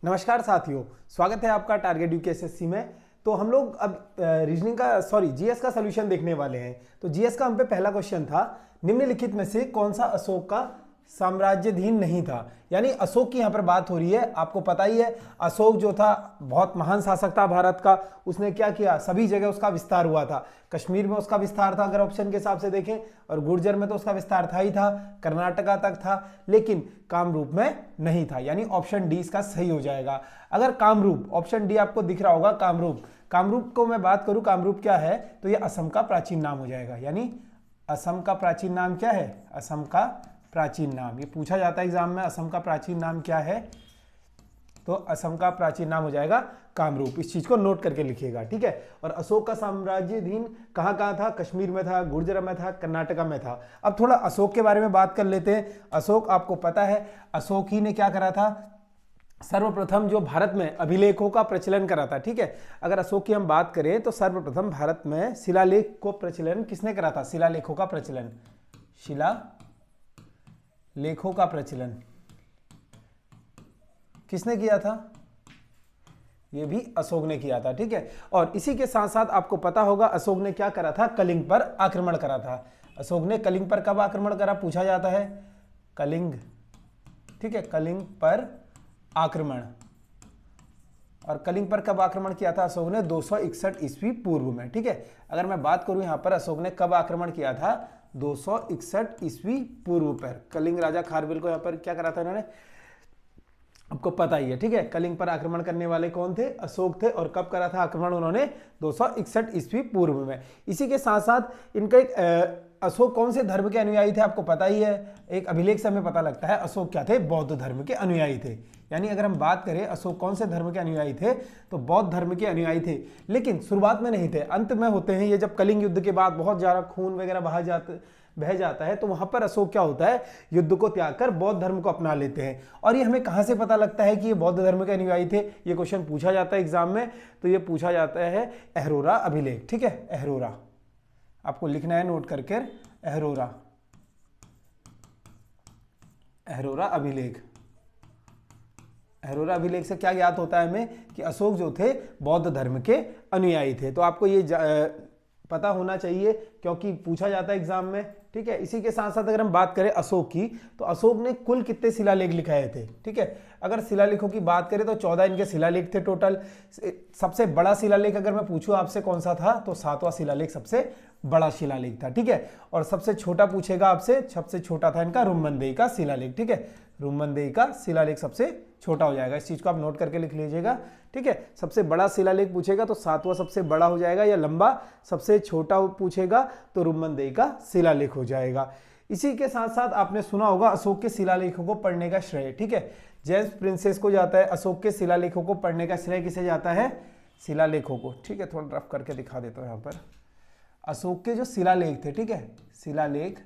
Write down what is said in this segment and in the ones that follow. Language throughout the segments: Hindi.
नमस्कार साथियों, स्वागत है आपका टारगेट यूकेएसएससी में। तो हम लोग अब रीजनिंग का जीएस का सॉल्यूशन देखने वाले हैं। तो जीएस का हम पे पहला क्वेश्चन था, निम्नलिखित में से कौन सा अशोक का साम्राज्याधीन नहीं था। यानी अशोक की यहाँ पर बात हो रही है। आपको पता ही है अशोक जो था बहुत महान शासक था भारत का। उसने क्या किया, सभी जगह उसका विस्तार हुआ था। कश्मीर में उसका विस्तार था अगर ऑप्शन के हिसाब से देखें, और गुर्जर में तो उसका विस्तार था ही था, कर्नाटका तक था, लेकिन कामरूप में नहीं था। यानी ऑप्शन डी इसका सही हो जाएगा। अगर कामरूप, ऑप्शन डी आपको दिख रहा होगा, कामरूप, कामरूप को मैं बात करूं, कामरूप क्या है, तो ये असम का प्राचीन नाम हो जाएगा। यानी असम का प्राचीन नाम क्या है, असम का प्राचीन नाम। ये पूछा जाता है एग्जाम में, असम का प्राचीन नाम क्या है, तो असम का प्राचीन नाम हो जाएगा कामरूप। इस चीज को नोट करके लिखिएगा, ठीक है। और अशोक का साम्राज्याधीन कहां कहां था, कश्मीर में था, गुर्जर में था, कर्नाटका में था। अब थोड़ा अशोक के बारे में बात कर लेते हैं। अशोक आपको पता है, अशोक ही ने क्या करा था, सर्वप्रथम जो भारत में अभिलेखों का प्रचलन करा था, ठीक है। अगर अशोक की हम बात करें तो सर्वप्रथम भारत में शिलालेख को प्रचलन किसने करा था, शिलालेखों का प्रचलन, शिलालेखों का प्रचलन किसने किया था, ये भी अशोक ने किया था, ठीक है। और इसी के साथ साथ आपको पता होगा अशोक ने क्या करा था, कलिंग पर आक्रमण करा था। अशोक ने कलिंग पर कब आक्रमण करा, पूछा जाता है, कलिंग, ठीक है, कलिंग पर आक्रमण। और कलिंग पर कब आक्रमण किया था अशोक ने, 261 ईस्वी पूर्व में, ठीक है। अगर मैं बात करूं यहां पर अशोक ने कब आक्रमण किया था, 261 ईस्वी पूर्व पर। कलिंग राजा खारवेल को यहां पर क्या करा था इन्होंने, आपको पता ही है, ठीक है। कलिंग पर आक्रमण करने वाले कौन थे, अशोक थे। और कब करा था आक्रमण उन्होंने, 261 ईस्वी पूर्व में। इसी के साथ साथ इनका एक अशोक कौन से धर्म के अनुयायी थे, आपको पता ही है। एक अभिलेख से हमें पता लगता है अशोक क्या थे, बौद्ध धर्म के अनुयायी थे। यानी अगर हम बात करें अशोक कौन से धर्म के अनुयायी थे, तो बौद्ध धर्म के अनुयायी थे। लेकिन शुरुआत में नहीं थे, अंत में होते हैं ये। जब कलिंग युद्ध के बाद बहुत ज्यादा खून वगैरह बह जाता है, तो वहां पर अशोक क्या होता है, युद्ध को त्याग कर बौद्ध धर्म को अपना लेते हैं। और ये हमें कहां से पता लगता है कि ये बौद्ध धर्म के अनुयायी थे, ये क्वेश्चन पूछा जाता है एग्जाम में। तो ये पूछा जाता है अहरोरा अभिलेख, ठीक है, अहरोरा आपको लिखना है नोट करके, अहरोरा, अहरोरा अभिलेख। अहरोरा अभिलेख से क्या ज्ञात होता है हमें, कि अशोक जो थे बौद्ध धर्म के अनुयायी थे। तो आपको ये पता होना चाहिए क्योंकि पूछा जाता है एग्जाम में, ठीक है। इसी के साथ साथ अगर हम बात करें अशोक की, तो अशोक ने कुल कितने शिलालेख लिखाए थे, ठीक है। अगर शिलालेखों की बात करें तो 14 इनके शिलालेख थे टोटल। सबसे बड़ा शिलालेख अगर मैं पूछूं आपसे कौन सा था, तो 7वां शिलालेख सबसे बड़ा शिलालेख था, ठीक है। और सबसे छोटा पूछेगा आपसे, सबसे छोटा था इनका रुम्मनदेही का शिलालेख, ठीक है। रुम्मनदेही का शिलालेख सबसे छोटा हो जाएगा। इस चीज को आप नोट करके लिख लीजिएगा, ठीक है। सबसे बड़ा शिलालेख पूछेगा तो 7वां सबसे बड़ा हो जाएगा, या लंबा सबसे छोटा पूछेगा तो रुम्मनदेही का शिलालेख हो जाएगा। इसी के साथ साथ आपने सुना होगा अशोक के शिलालेखों को पढ़ने का श्रेय, ठीक है, जेम्स प्रिंसेस को जाता है। अशोक के शिलालेखों को पढ़ने का श्रेय किसे जाता है, शिलालेखों को, ठीक है। थोड़ा रफ करके दिखा देता हूं यहां पर। अशोक के जो शिलालेख थे, ठीक है, शिलालेख,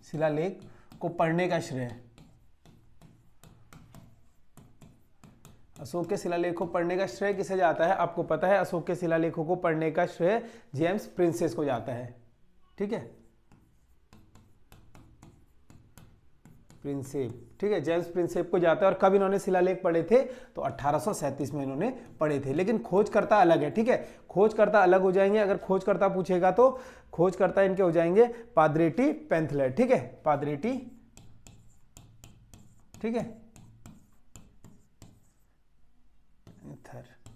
शिलालेख को पढ़ने का श्रेय, अशोक के शिलालेखों को पढ़ने का श्रेय किसे जाता है, आपको पता है अशोक के शिलालेखों को पढ़ने का श्रेय जेम्स प्रिंसेस को जाता है, ठीक है, प्रिंसेप, ठीक है, जेम्स प्रिंसेप को जाता है। और कब इन्होंने शिलालेख पढ़े थे, तो 1837 में इन्होंने पढ़े थे। लेकिन खोजकर्ता अलग है, ठीक है, खोजकर्ता अलग हो जाएंगे। अगर खोजकर्ता पूछेगा तो खोजकर्ता इनके हो जाएंगे पादरेटी पेंथलर, ठीक है, पादरेटी, ठीक है,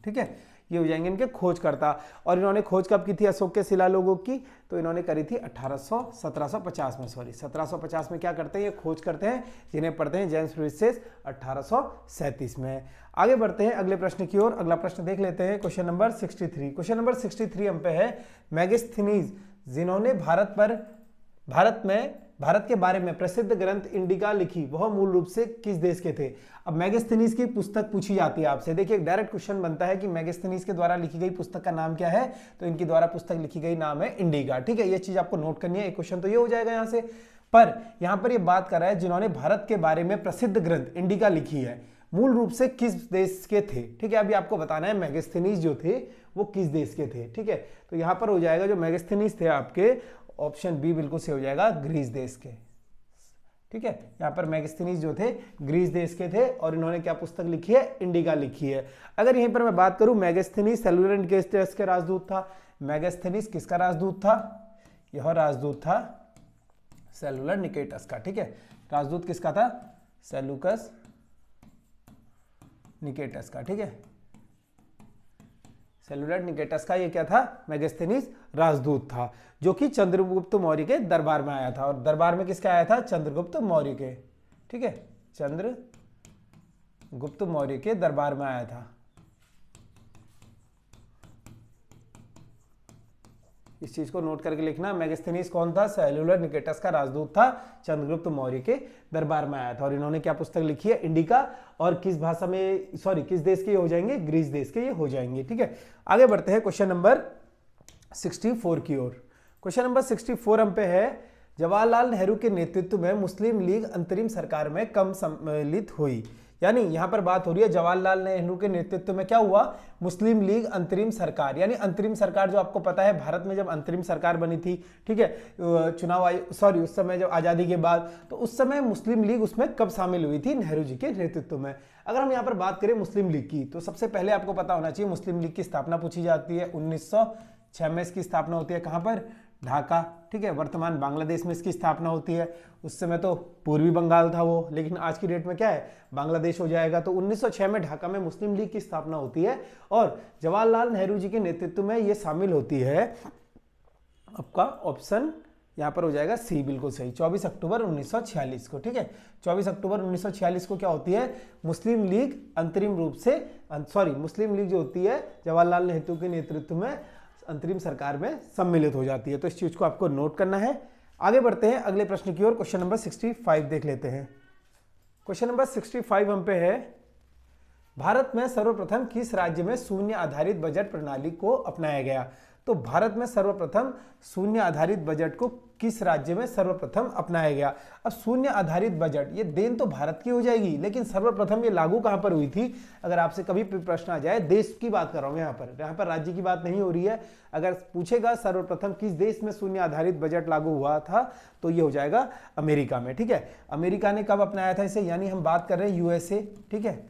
ठीक है, ये हो जाएंगे इनके खोजकर्ता। और इन्होंने खोज कब की थी अशोक के शिलालेखों की, तो इन्होंने करी थी 1750 में, सॉरी 1750 में क्या करते हैं, ये खोज करते हैं, जिन्हें पढ़ते हैं जेम्स प्रिंसेस 1837 में। आगे बढ़ते हैं अगले प्रश्न की ओर। अगला प्रश्न देख लेते हैं, क्वेश्चन नंबर 63। क्वेश्चन नंबर 63 हम पे है, मेगास्थनीज जिन्होंने भारत के बारे में प्रसिद्ध ग्रंथ इंडिका लिखी, वह मूल रूप से किस देश के थे। अब मेगास्थनीज की पुस्तक पूछी जाती है आपसे। देखिए डायरेक्ट क्वेश्चन बनता है कि मेगास्थनीज के द्वारा लिखी गई पुस्तक का नाम क्या है, तो इनके द्वारा पुस्तक लिखी गई नाम है इंडिका, ठीक है। ये चीज आपको नोट करनी है, एक क्वेश्चन तो ये हो जाएगा यहां से। पर यहां पर ये बात कर रहा है जिन्होंने भारत के बारे में प्रसिद्ध ग्रंथ इंडिका लिखी है, मूल रूप से किस देश के थे, ठीक है। अभी आपको बताना है मेगास्थनीज जो थे वो किस देश के थे, ठीक है। तो यहां पर हो जाएगा जो मेगास्थनीज थे आपके, ऑप्शन बी बिल्कुल से हो जाएगा, ग्रीस देश के, ठीक है। यहाँ पर मैगस्थनीज जो थे ग्रीस देश के थे और इन्होंने क्या पुस्तक लिखी है, इंडिका लिखी है। अगर यहीं पर मैं बात करूं, मैगस्थनीज सेलुलर निकेटस के राजदूत था। मैगस्थनीज किसका राजदूत था, यह राजदूत था सेलुलर निकेटस का, ठीक है। राजदूत किसका था, सेलुकस निकेटस का, ठीक है। सेलुलर निकेटस का ये क्या था, मैगस्थनीज राजदूत था, जो कि चंद्रगुप्त मौर्य के दरबार में आया था। और दरबार में किसके आया था, चंद्रगुप्त मौर्य के, ठीक है, चंद्रगुप्त मौर्य के दरबार में आया था। इस चीज को नोट करके लिखना, मैगस्थनीज कौन था, सेलुलर निकेटस का राजदूत था, चंद्रगुप्त मौर्य के दरबार में आया था। और इन्होंने क्या पुस्तक लिखी है, इंडिका। और किस भाषा में, सॉरी किस देश के ये हो जाएंगे, ग्रीस देश के ये हो जाएंगे, ठीक है। आगे बढ़ते हैं क्वेश्चन नंबर 64 की ओर। क्वेश्चन नंबर 64 हम पे है, जवाहरलाल नेहरू के नेतृत्व में मुस्लिम लीग अंतरिम सरकार में कब सम्मिलित हुई। यानी यहां पर बात हो रही है जवाहरलाल नेहरू के नेतृत्व में क्या हुआ, मुस्लिम लीग अंतरिम सरकार। यानी अंतरिम सरकार जो आपको पता है, भारत में जब अंतरिम सरकार बनी थी, ठीक है, चुनाव सॉरी उस समय जब आजादी के बाद, तो उस समय मुस्लिम लीग उसमें कब शामिल हुई थी, नेहरू जी के नेतृत्व में। अगर हम यहाँ पर बात करें मुस्लिम लीग की, तो सबसे पहले आपको पता होना चाहिए मुस्लिम लीग की स्थापना पूछी जाती है 1906 में। इसकी स्थापना होती है कहाँ पर, ढाका, ठीक है। वर्तमान बांग्लादेश में इसकी स्थापना होती है। उस समय तो पूर्वी बंगाल था वो, लेकिन आज की डेट में क्या है, बांग्लादेश हो जाएगा। तो 1906 में ढाका में मुस्लिम लीग की स्थापना होती है और जवाहरलाल नेहरू जी के नेतृत्व में ये शामिल होती है। आपका ऑप्शन यहाँ पर हो जाएगा सी, बिल्कुल सही, 24 अक्टूबर 1946 को, ठीक है। 24 अक्टूबर 1946 को क्या होती है, मुस्लिम लीग अंतरिम रूप से, सॉरी मुस्लिम लीग जो होती है जवाहरलाल नेहरू के नेतृत्व में अंतरिम सरकार में सम्मिलित हो जाती है। तो इस चीज को आपको नोट करना है। आगे बढ़ते हैं अगले प्रश्न की ओर। क्वेश्चन नंबर 65 देख लेते हैं। क्वेश्चन नंबर 65 हम पे है, भारत में सर्वप्रथम किस राज्य में शून्य आधारित बजट प्रणाली को अपनाया गया। तो भारत में सर्वप्रथम शून्य आधारित बजट को किस राज्य में सर्वप्रथम अपनाया गया। अब शून्य आधारित बजट, ये देन तो भारत की हो जाएगी, लेकिन सर्वप्रथम ये लागू कहां पर हुई थी। अगर आपसे कभी प्रश्न आ जाए, देश की बात कर रहा हूं यहाँ पर राज्य की बात नहीं हो रही है। अगर पूछेगा सर्वप्रथम किस देश में शून्य आधारित बजट लागू हुआ था, तो ये हो जाएगा अमेरिका में, ठीक है। अमेरिका ने कब अपनाया था इसे, यानी हम बात कर रहे हैं यूएसए, ठीक है।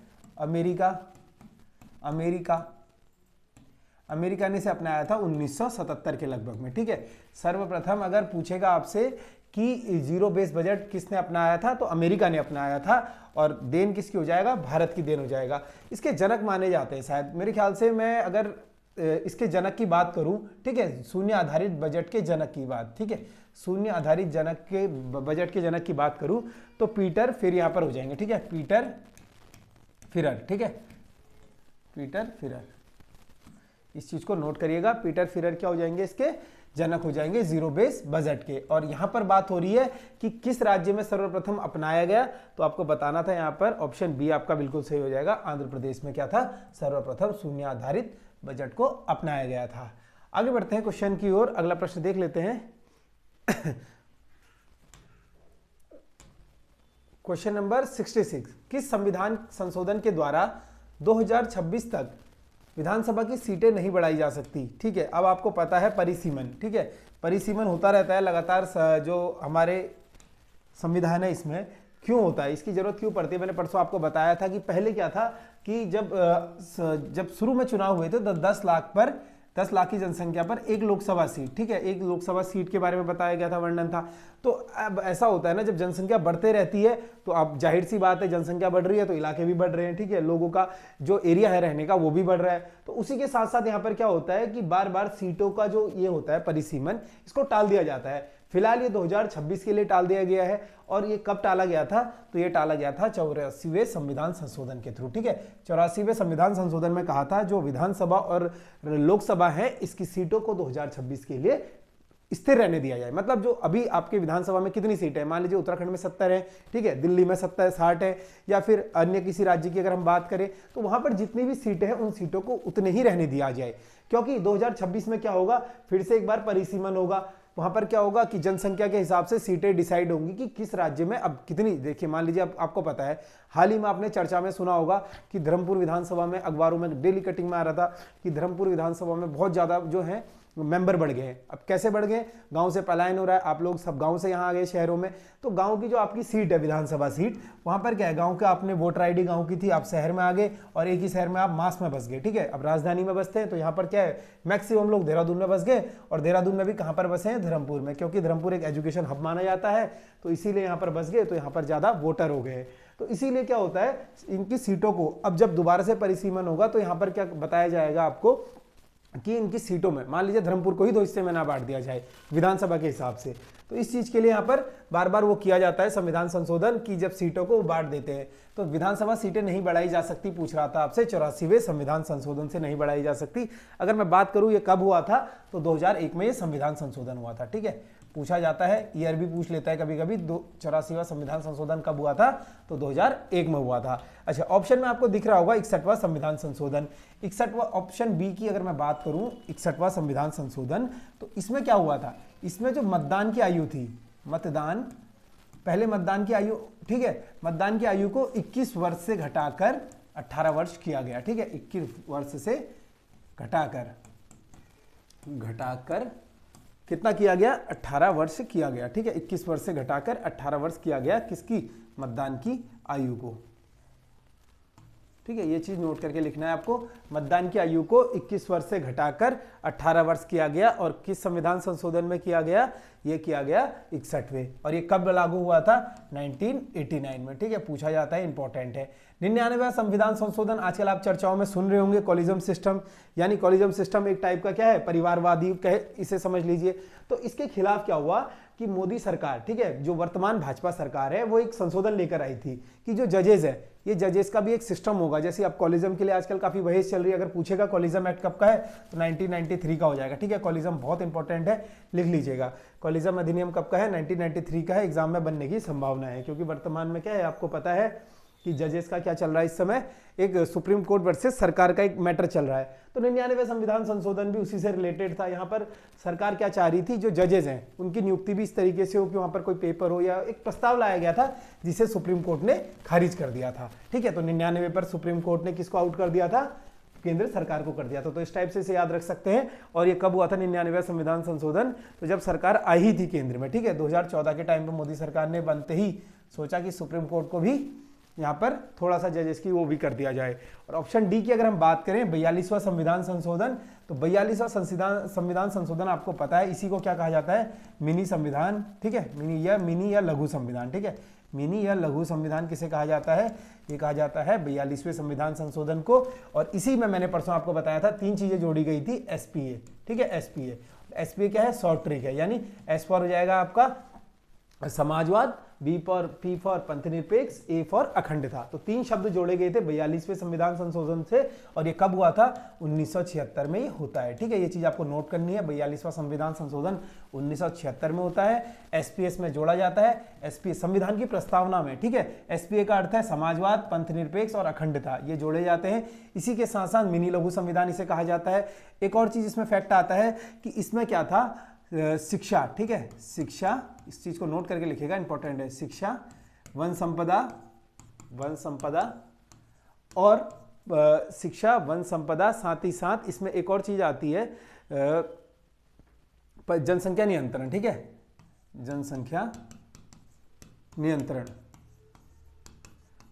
अमेरिका ने इसे अपनाया था 1977 के लगभग में, ठीक है। सर्वप्रथम अगर पूछेगा आपसे कि जीरो बेस बजट किसने अपनाया था, तो अमेरिका ने अपनाया था। और देन किसकी हो जाएगा, भारत की देन हो जाएगा। इसके जनक माने जाते हैं शायद, मेरे ख्याल से, मैं अगर इसके जनक की बात करूं, ठीक है, शून्य आधारित बजट के जनक की बात, ठीक है, शून्य आधारित जनक के बजट के जनक की बात करूं तो पीटर फिर यहां पर हो जाएंगे, ठीक है, पीटर फिरर, ठीक है, पीटर फिरर। इस चीज को नोट करिएगा, पीटर फिरर क्या हो जाएंगे, इसके जनक हो जाएंगे जीरो बेस बजट के। और यहां पर बात हो रही है कि किस राज्य में सर्वप्रथम अपनाया गया, तो आपको बताना था यहां पर ऑप्शन बी आपका बिल्कुल सही हो जाएगा। आंध्र प्रदेश में क्या था, सर्वप्रथम शून्य आधारित बजट को अपनाया गया था। आगे बढ़ते हैं क्वेश्चन की ओर, अगला प्रश्न देख लेते हैं। क्वेश्चन नंबर 66, किस संविधान संशोधन के द्वारा 2026 तक विधानसभा की सीटें नहीं बढ़ाई जा सकती। ठीक है, अब आपको पता है परिसीमन, ठीक है, परिसीमन होता रहता है लगातार, जो हमारे संविधान है इसमें क्यों होता है, इसकी जरूरत क्यों पड़ती है। मैंने परसों आपको बताया था कि पहले क्या था कि जब शुरू में चुनाव हुए थे तो 10 लाख की जनसंख्या पर एक लोकसभा सीट, ठीक है, एक लोकसभा सीट के बारे में बताया गया था, वर्णन था। तो अब ऐसा होता है ना, जब जनसंख्या बढ़ते रहती है तो अब जाहिर सी बात है, जनसंख्या बढ़ रही है तो इलाके भी बढ़ रहे हैं, ठीक है, लोगों का जो एरिया है रहने का वो भी बढ़ रहा है। तो उसी के साथ साथ यहाँ पर क्या होता है कि बार बार सीटों का जो ये होता है परिसीमन, इसको टाल दिया जाता है। फिलहाल ये 2026 के लिए टाल दिया गया है। और ये कब टाला गया था, तो ये टाला गया था 84वें संविधान संशोधन के थ्रू, ठीक है। 84वें संविधान संशोधन में कहा था जो विधानसभा और लोकसभा है इसकी सीटों को 2026 के लिए स्थिर रहने दिया जाए। मतलब जो अभी आपके विधानसभा में कितनी सीटें हैं, मान लीजिए उत्तराखंड में 70 है, ठीक है, दिल्ली में 60 है, या फिर अन्य किसी राज्य की अगर हम बात करें तो वहां पर जितनी भी सीटें हैं उन सीटों को उतने ही रहने दिया जाए। क्योंकि 2026 में क्या होगा, फिर से एक बार परिसीमन होगा। वहां पर क्या होगा कि जनसंख्या के हिसाब से सीटें डिसाइड होंगी कि किस राज्य में अब कितनी। देखिए मान लीजिए आपको पता है, हाल ही में आपने चर्चा में सुना होगा कि धर्मपुर विधानसभा में, अखबारों में डेली कटिंग में आ रहा था कि धर्मपुर विधानसभा में बहुत ज्यादा जो है मेंबर बढ़ गए। अब कैसे बढ़ गए, गांव से पलायन हो रहा है, आप लोग सब गांव से यहाँ आ गए शहरों में, तो गांव की जो आपकी सीट है विधानसभा सीट, वहां पर क्या है, गांव का आपने वोटर आईडी गांव की थी, आप शहर में आ गए और एक ही शहर में आप मास में बस गए। ठीक है, अब राजधानी में बसते हैं तो यहाँ पर क्या है, मैक्सिमम लोग देहरादून में बस गए, और देहरादून में भी कहाँ पर बसे हैं, धर्मपुर में, क्योंकि धर्मपुर एक एजुकेशन हब माना जाता है, तो इसीलिए यहाँ पर बस गए, तो यहाँ पर ज्यादा वोटर हो गए। तो इसीलिए क्या होता है, इनकी सीटों को अब जब दोबारा से परिसीमन होगा तो यहाँ पर क्या बताया जाएगा आपको कि इनकी सीटों में, मान लीजिए धर्मपुर को ही 2 हिस्से में ना बांट दिया जाए विधानसभा के हिसाब से, तो इस चीज के लिए यहाँ पर बार बार वो किया जाता है संविधान संशोधन की, जब सीटों को बांट देते हैं तो विधानसभा सीटें नहीं बढ़ाई जा सकती। पूछ रहा था आपसे, 84वें संविधान संशोधन से नहीं बढ़ाई जा सकती। अगर मैं बात करूं ये कब हुआ था, तो 2001 में ये संविधान संशोधन हुआ था। ठीक है, पूछा जाता है, ईयर भी पूछ लेता है कभी कभी, 84वां संविधान संशोधन कब हुआ था, तो 2001 में हुआ था। अच्छा, ऑप्शन में आपको दिख रहा होगा 61वां संविधान संशोधन। 61वां ऑप्शन बी की अगर मैं बात करूं, 61वां संविधान संशोधन, तो इसमें क्या हुआ था, इसमें जो मतदान की आयु थी, मतदान, पहले मतदान की आयु, ठीक है, मतदान की आयु को 21 वर्ष से घटाकर 18 वर्ष किया गया। ठीक है, 21 वर्ष से घटाकर कितना किया गया, 18 वर्ष किया गया। ठीक है, 21 वर्ष से घटाकर 18 वर्ष किया गया, किसकी, मतदान की आयु को। ठीक है, ये चीज नोट करके लिखना है आपको, मतदान की आयु को 21 वर्ष से घटाकर 18 वर्ष किया गया, और किस संविधान संशोधन में किया गया, ये किया गया 61वें, और ये कब लागू हुआ था, 1989 में। ठीक है, पूछा जाता है, इंपॉर्टेंट है। 99वां संविधान संशोधन, आजकल आप चर्चाओं में सुन रहे होंगे, कॉलिजम सिस्टम, यानी कॉलिजम सिस्टम एक टाइप का क्या है, परिवारवादी कहे, इसे समझ लीजिए। तो इसके खिलाफ क्या हुआ कि मोदी सरकार, ठीक है, जो वर्तमान भाजपा सरकार है, वो एक संशोधन लेकर आई थी कि जो जजेस है, ये जजेस का भी एक सिस्टम होगा। जैसे अब कॉलिज्म के लिए आजकल काफी बहस चल रही है, अगर पूछेगा कॉलिज्म एक्ट कब का है, तो 1993 का हो जाएगा। ठीक है, कॉलिज्म बहुत इंपॉर्टेंट है, लिख लीजिएगा, कॉलिज्म अधिनियम कब का है, 1993 का है, एग्जाम में बनने की संभावना है, क्योंकि वर्तमान में क्या है, आपको पता है कि जजेस का क्या चल रहा है इस समय, एक सुप्रीम कोर्ट वर्सेस सरकार का एक मैटर चल रहा है। तो 99वें संविधान संशोधन भी उसी से रिलेटेड था। यहाँ पर सरकार क्या चाह रही थी, जो जजेस हैं उनकी नियुक्ति भी इस तरीके से हो कि वहां पर कोई पेपर हो, या एक प्रस्ताव लाया गया था जिसे सुप्रीम कोर्ट ने खारिज कर दिया था। ठीक है, तो 99 पर सुप्रीम कोर्ट ने किसको आउट कर दिया था, केंद्र सरकार को कर दिया था। तो इस टाइप से इसे याद रख सकते हैं। और ये कब हुआ था 99वां संविधान संशोधन, तो जब सरकार आई ही थी केंद्र में। ठीक है, 2014 के टाइम पे मोदी सरकार ने बनते ही सोचा कि सुप्रीम कोर्ट को भी यहाँ पर थोड़ा सा जजेस की वो भी कर दिया जाए। और ऑप्शन डी की अगर हम बात करें, 42वां संविधान संशोधन, तो 42वां संविधान संशोधन आपको पता है, इसी को क्या कहा जाता है, मिनी संविधान। ठीक है, मिनी या लघु संविधान। ठीक है, मिनी या लघु संविधान किसे कहा जाता है, ये कहा जाता है 42वें संविधान संशोधन को। और इसी में मैंने परसों आपको बताया था 3 चीजें जोड़ी गई थी, एसपीए। ठीक है, एसपीए क्या है, शॉर्ट ट्रिक है, यानी एस फॉर हो जाएगा आपका समाजवाद, बी फॉर पी फॉर पंथनिरपेक्ष, ए फॉर अखंडता। तो 3 शब्द जोड़े गए थे 42वें संविधान संशोधन से। और ये कब हुआ था, 1976 में ये होता है। ठीक है, ये चीज आपको नोट करनी है, 42वां संविधान संशोधन 1976 में होता है। एसपीएस में जोड़ा जाता है, एसपीएस संविधान की प्रस्तावना में। ठीक है, एसपीए का अर्थ है समाजवाद, पंथनिरपेक्ष और अखंडता, ये जोड़े जाते हैं। इसी के साथ साथ मिनी लघु संविधान इसे कहा जाता है। एक और चीज इसमें फैक्ट आता है कि इसमें क्या था, शिक्षा। ठीक है, शिक्षा, इस चीज को नोट करके लिखिएगा, इंपॉर्टेंट है। शिक्षा, वन संपदा और शिक्षा, वन संपदा, साथ ही साथ इसमें एक और चीज आती है, जनसंख्या नियंत्रण। ठीक है, जनसंख्या नियंत्रण।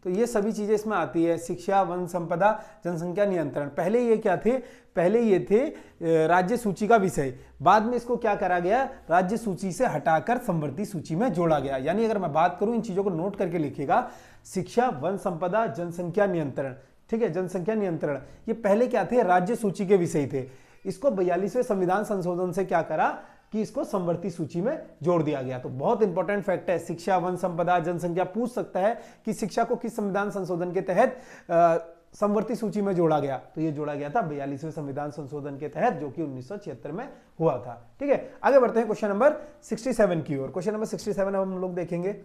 तो ये सभी चीजें इसमें आती है, शिक्षा, वन संपदा, जनसंख्या नियंत्रण। पहले ये क्या थे, पहले ये थे राज्य सूची का विषय, बाद में इसको क्या करा गया, राज्य सूची से हटाकर संवर्ती सूची में जोड़ा गया। यानी अगर मैं बात करूं, इन चीजों को नोट करके लिखिएगा, शिक्षा, वन संपदा, जनसंख्या नियंत्रण। ठीक है, जनसंख्या नियंत्रण, ये पहले क्या थे, राज्य सूची के विषय थे। इसको 42वें संविधान संशोधन से क्या करा कि इसको संवर्ती सूची में जोड़ दिया गया। तो बहुत इंपॉर्टेंट फैक्ट है, शिक्षा, वन संपदा, जनसंख्या। पूछ सकता है कि शिक्षा को किस संविधान संशोधन के तहत संवर्ती सूची में जोड़ा गया, तो ये जोड़ा गया था 42वें संविधान संशोधन के तहत, जो कि 1976 में हुआ था। ठीक है, आगे बढ़ते हैं क्वेश्चन नंबर 67 की ओर। क्वेश्चन नंबर 67 हम लोग देखेंगे,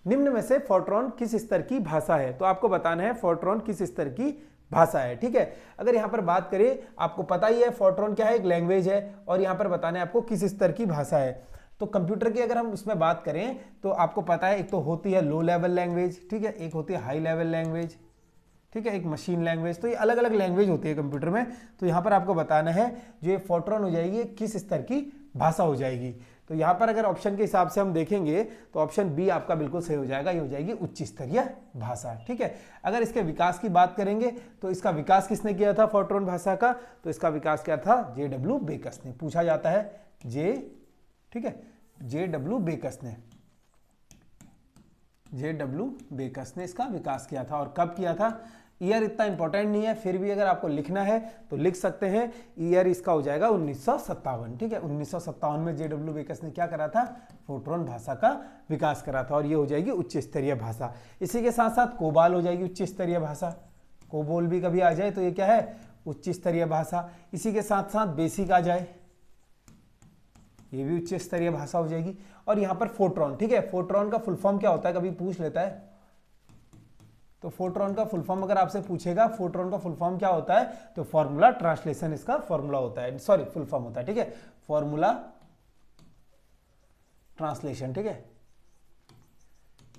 निम्न में से फोर्ट्रॉन किस स्तर की भाषा है। तो आपको बताना है फोर्ट्रॉन किस स्तर की भाषा है। ठीक है, अगर यहां पर बात करें, आपको पता ही है फोर्ट्रॉन क्या है, एक लैंग्वेज है, और यहां पर बताना है आपको किस स्तर की भाषा है। तो कंप्यूटर की अगर हम उसमें बात करें, तो आपको पता है एक तो होती है लो लेवल लैंग्वेज, ठीक है, एक होती है हाई लेवल लैंग्वेज। ठीक है, एक मशीन लैंग्वेज। तो ये अलग अलग लैंग्वेज होती है कंप्यूटर में। तो यहाँ पर आपको बताना है जो ये फोर्ट्रॉन हो जाएगी किस स्तर की भाषा हो जाएगी। तो यहाँ पर अगर ऑप्शन के हिसाब से हम देखेंगे तो ऑप्शन बी आपका बिल्कुल सही हो जाएगा, ये हो जाएगी उच्च स्तरीय भाषा। ठीक है, अगर इसके विकास की बात करेंगे तो इसका विकास किसने किया था फोर्ट्रॉन भाषा का, तो इसका विकास किया था J.W. बेकस ने। पूछा जाता है ठीक है, J.W. बेकस ने, J.W. बेकस ने इसका विकास किया था। और कब किया था, ईयर इतना इंपॉर्टेंट नहीं है, फिर भी अगर आपको लिखना है तो लिख सकते हैं। ईयर इसका हो जाएगा 1957। ठीक है, 1957 में J.W. बेकस ने क्या करा था, फोर्ट्रॉन भाषा का विकास करा था। और ये हो जाएगी उच्च स्तरीय भाषा। इसी के साथ साथ कोबाल हो जाएगी उच्च स्तरीय भाषा। कोबोल भी कभी आ जाए तो ये क्या है, उच्च स्तरीय भाषा। इसी के साथ साथ बेसिक आ जाए, ये भी उच्च स्तरीय भाषा हो जाएगी। और यहाँ पर फोर्ट्रॉन, ठीक है, फोर्ट्रॉन का फुल फॉर्म क्या होता है, कभी पूछ लेता है। तो फोर्ट्रॉन का फुल फॉर्म अगर आपसे पूछेगा फोर्ट्रॉन का फुल फॉर्म क्या होता है, तो फॉर्मूला ट्रांसलेशन इसका फॉर्मूला होता है, सॉरी फुल फॉर्म होता है। ठीक है, फॉर्मूला ट्रांसलेशन। ठीक है,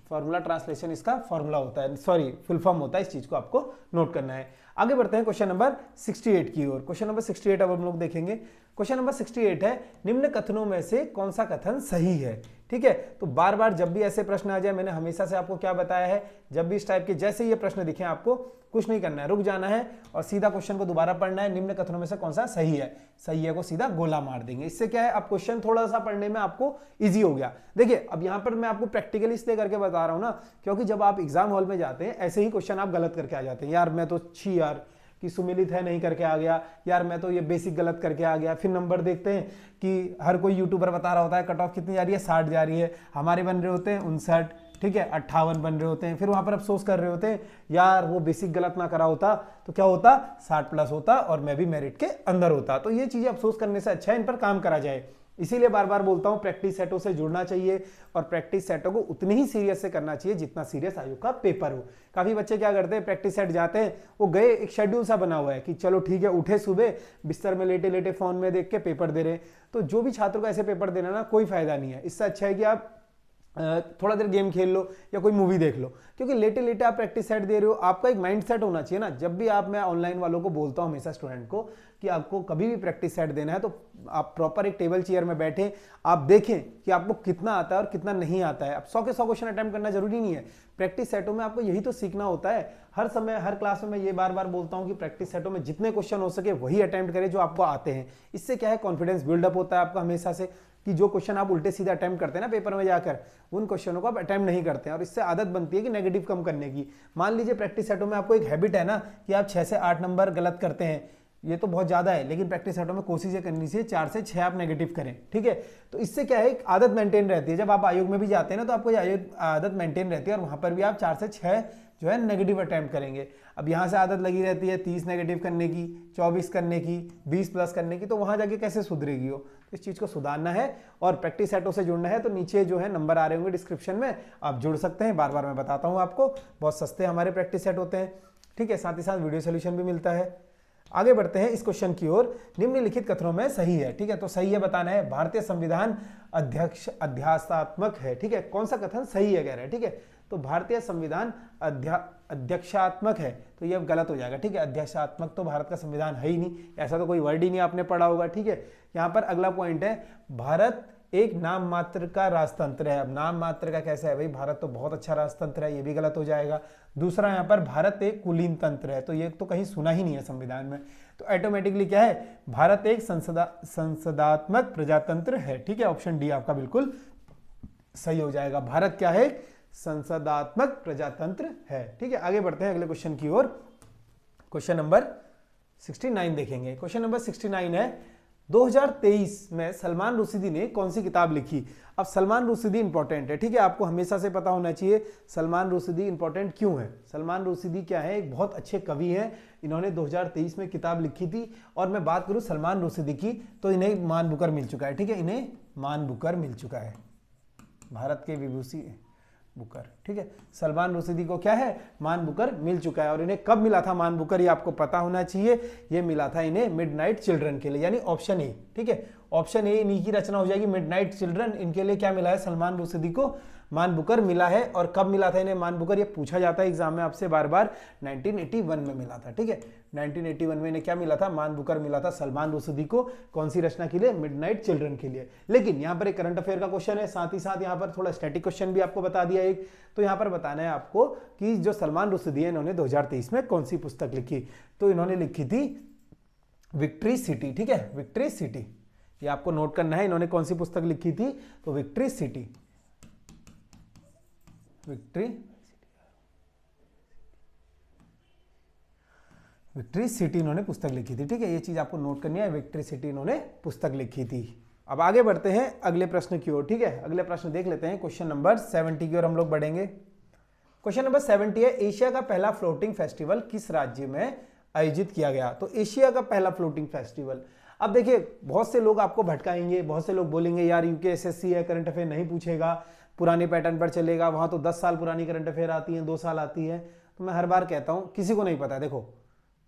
फॉर्मूला ट्रांसलेशन इसका फॉर्मूला होता है, सॉरी फुल फॉर्म होता है। इस चीज को आपको नोट करना है। आगे बढ़ते हैं क्वेश्चन नंबर 68 की ओर। क्वेश्चन नंबर 68 अब हम लोग देखेंगे। क्वेश्चन नंबर 68 है, निम्न कथनों में से कौन सा कथन सही है। ठीक है, तो बार बार जब भी ऐसे प्रश्न आ जाए, मैंने हमेशा से आपको क्या बताया है, जब भी इस टाइप के जैसे ये प्रश्न दिखे आपको कुछ नहीं करना है, रुक जाना है और सीधा क्वेश्चन को दोबारा पढ़ना है। निम्न कथनों में से कौन सा सही है, सही है को सीधा गोला मार देंगे। इससे क्या है, अब क्वेश्चन थोड़ा सा पढ़ने में आपको इजी हो गया। देखिए अब यहाँ पर मैं आपको प्रैक्टिकली इसलिए करके बता रहा हूँ ना, क्योंकि जब आप एग्जाम हॉल में जाते हैं ऐसे ही क्वेश्चन आप गलत करके आ जाते हैं। यार मैं तो छी यार कि सुमिलित है नहीं करके आ गया, यार मैं तो ये बेसिक गलत करके आ गया। फिर नंबर देखते हैं कि हर कोई यूट्यूबर बता रहा होता है कट ऑफ कितनी जा रही है, 60 जा रही है, हमारे बन रहे होते हैं 59, ठीक है 58 बन रहे होते हैं। फिर वहां पर अफसोस कर रहे होते हैं, यार वो बेसिक गलत ना करा होता तो क्या होता, 60 प्लस होता और मैं भी मेरिट के अंदर होता। तो ये चीजें अफसोस करने से अच्छा है इन पर काम करा जाए। इसीलिए बार बार बोलता हूं प्रैक्टिस सेटों से जुड़ना चाहिए और प्रैक्टिस सेटों को उतनी ही सीरियस से करना चाहिए जितना सीरियस आयोग का पेपर हो। काफी बच्चे क्या करते हैं, प्रैक्टिस सेट जाते हैं, वो गए, एक शेड्यूल सा बना हुआ है कि चलो ठीक है उठे सुबह बिस्तर में लेटे लेटे फोन में देख के पेपर दे रहे हैं। तो जो भी छात्रों को ऐसे पेपर देना ना कोई फायदा नहीं है। इससे अच्छा है कि आप थोड़ा देर गेम खेल लो या कोई मूवी देख लो, क्योंकि लेटे लेटे आप प्रैक्टिस सेट दे रहे हो। आपका एक माइंड सेट होना चाहिए ना। जब भी आप, मैं ऑनलाइन वालों को बोलता हूं हमेशा स्टूडेंट को कि आपको कभी भी प्रैक्टिस सेट देना है तो आप प्रॉपर एक टेबल चेयर में बैठे, आप देखें कि आपको कितना आता है और कितना नहीं आता है। अब 100 के 100 क्वेश्चन अटेम्प्ट करना जरूरी नहीं है। प्रैक्टिस सेटों में आपको यही तो सीखना होता है। हर समय हर क्लास में मैं ये बार बार बोलता हूं कि प्रैक्टिस सेटों में जितने क्वेश्चन हो सके वही अटेम्प्ट करें जो आपको आते हैं। इससे क्या है, कॉन्फिडेंस बिल्डअप होता है आपका हमेशा से, कि जो क्वेश्चन आप उल्टे सीधे अटेम्प्ट करते हैं ना पेपर में जाकर, उन क्वेश्चनों को आप अटेम्प्ट नहीं करते हैं और इससे आदत बनती है कि नेगेटिव कम करने की। मान लीजिए प्रैक्टिस सेटों में आपको एक हैबिट है ना कि आप 6 से 8 नंबर गलत करते हैं, ये तो बहुत ज्यादा है, लेकिन प्रैक्टिस सेटों में कोशिश ये करनी चाहिए 4 से 6 आप नेगेटिव करें। ठीक है, तो इससे क्या है, एक आदत मेंटेन रहती है। जब आप आयोग में भी जाते हैं ना तो आपको ये आदत मेंटेन रहती है और वहां पर भी आप 4 से 6 जो है नेगेटिव अटेम्प्ट करेंगे। अब यहाँ से आदत लगी रहती है 30 नेगेटिव करने की, 24 करने की, 20 प्लस करने की, तो वहां जाके कैसे सुधरेगी हो। इस चीज को सुधारना है और प्रैक्टिस सेटों से जुड़ना है तो नीचे जो है नंबर आ रहे होंगे डिस्क्रिप्शन में, आप जुड़ सकते हैं। बार बार मैं बताता हूँ आपको, बहुत सस्ते हमारे प्रैक्टिस सेट होते हैं। ठीक है, साथ ही साथ वीडियो सोल्यूशन भी मिलता है। आगे बढ़ते हैं इस क्वेश्चन की ओर। निम्नलिखित कथनों में सही है, ठीक है, तो सही है बताना है। भारतीय संविधान अध्यात्मक है। ठीक है, कौन सा कथन सही है कह रहे हैं। ठीक है, तो भारतीय संविधान अध्यक्षात्मक है, तो ये अब गलत हो जाएगा। ठीक है, अध्यक्षात्मक तो भारत का संविधान है ही नहीं, ऐसा तो कोई वर्ड ही नहीं आपने पढ़ा होगा। ठीक है, यहाँ पर अगला पॉइंट है, भारत एक नाम मात्र का राजतंत्र है। अब नाम मात्र का कैसे है भाई, भारत तो बहुत अच्छा राजतंत्र है, ये भी गलत हो जाएगा। दूसरा यहाँ पर भारत एक कुलीन तंत्र है, तो ये तो कहीं सुना ही नहीं है संविधान में, तो ऑटोमेटिकली क्या है, भारत एक संसदात्मक प्रजातंत्र है। ठीक है, ऑप्शन डी आपका बिल्कुल सही हो जाएगा। भारत क्या है, संसदात्मक प्रजातंत्र है। ठीक है, आगे बढ़ते हैं अगले क्वेश्चन की ओर। क्वेश्चन नंबर 69 देखेंगे। क्वेश्चन नंबर 69 है, 2023 में सलमान रुश्दी ने कौन सी किताब लिखी। अब सलमान रुश्दी इंपॉर्टेंट है। ठीक है, आपको हमेशा से पता होना चाहिए सलमान रुश्दी इंपॉर्टेंट क्यों है। सलमान रुश्दी क्या है, एक बहुत अच्छे कवि हैं। इन्होंने 2023 में किताब लिखी थी और मैं बात करूं सलमान रुश्दी की तो इन्हें मान बुकर मिल चुका है। ठीक है, इन्हें मान बुकर मिल चुका है, भारत के विभूषी बुकर। ठीक है, सलमान रुश्दी को क्या है, मान बुकर मिल चुका है। और इन्हें कब मिला था मान बुकर, ये आपको पता होना चाहिए। ये मिला था इन्हें मिडनाइट चिल्ड्रन के लिए, यानी ऑप्शन ए। ठीक है, ऑप्शन ए इन्हीं की रचना हो जाएगी, मिडनाइट चिल्ड्रन। इनके लिए क्या मिला है सलमान रुश्दी को, मान बुकर मिला है, और कब मिला था इन्हें मान बुकर, ये पूछा जाता है एग्जाम में आपसे बार बार। 1981 में मिला था, ठीक है। 1981 में इन्हें क्या मिला था, मान बुकर मिला था सलमान रुश्दी को। कौन सी रचना के लिए, मिडनाइट चिल्ड्रन के लिए। लेकिन यहाँ पर एक करंट अफेयर का क्वेश्चन है, साथ ही साथ यहाँ पर थोड़ा स्टैटिक क्वेश्चन भी आपको बता दिया एक। तो यहाँ पर बताना है आपको कि जो सलमान रुश्दी है इन्होंने 2023 में कौन सी पुस्तक लिखी। तो इन्होंने लिखी थी विक्ट्री सिटी, ठीक है, विक्ट्री सिटी। ये आपको नोट करना है, इन्होंने कौन सी पुस्तक लिखी थी, तो विक्ट्री सिटी, विक्ट्री सिटी इन्होंने पुस्तक लिखी थी, ठीक है। ये चीज आपको नोट करनी है, विक्ट्री सिटी इन्होंने पुस्तक लिखी थी। अब आगे बढ़ते हैं अगले प्रश्न की ओर, ठीक है। अगले प्रश्न देख लेते हैं, क्वेश्चन नंबर 70 की ओर हम लोग बढ़ेंगे। क्वेश्चन नंबर 70 है, एशिया का पहला फ्लोटिंग फेस्टिवल किस राज्य में आयोजित किया गया। तो एशिया का पहला फ्लोटिंग फेस्टिवल, अब देखिए बहुत से लोग आपको भटकाएंगे, बहुत से लोग बोलेंगे यार यूकेएसएससी है, करंट अफेयर नहीं पूछेगा, पुराने पैटर्न पर चलेगा, वहां तो 10 साल पुरानी करंट अफेयर आती है, 2 साल आती है। तो मैं हर बार कहता हूं, किसी को नहीं पता, देखो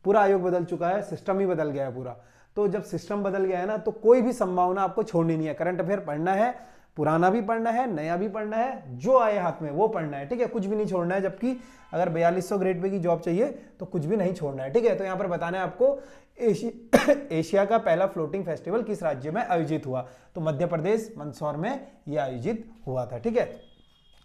पूरा आयोग बदल चुका है, सिस्टम ही बदल गया है पूरा। तो जब सिस्टम बदल गया है ना, तो कोई भी संभावना आपको छोड़नी नहीं है। करंट अफेयर पढ़ना है, पुराना भी पढ़ना है, नया भी पढ़ना है, जो आए हाथ में वो पढ़ना है, ठीक है, कुछ भी नहीं छोड़ना है। जबकि अगर 4200 ग्रेड पे की जॉब चाहिए तो कुछ भी नहीं छोड़ना है, ठीक है। तो यहाँ पर बताना है आपको एशिया का पहला फ्लोटिंग फेस्टिवल किस राज्य में आयोजित हुआ। तो मध्य प्रदेश मंदसौर में यह आयोजित हुआ था, ठीक है।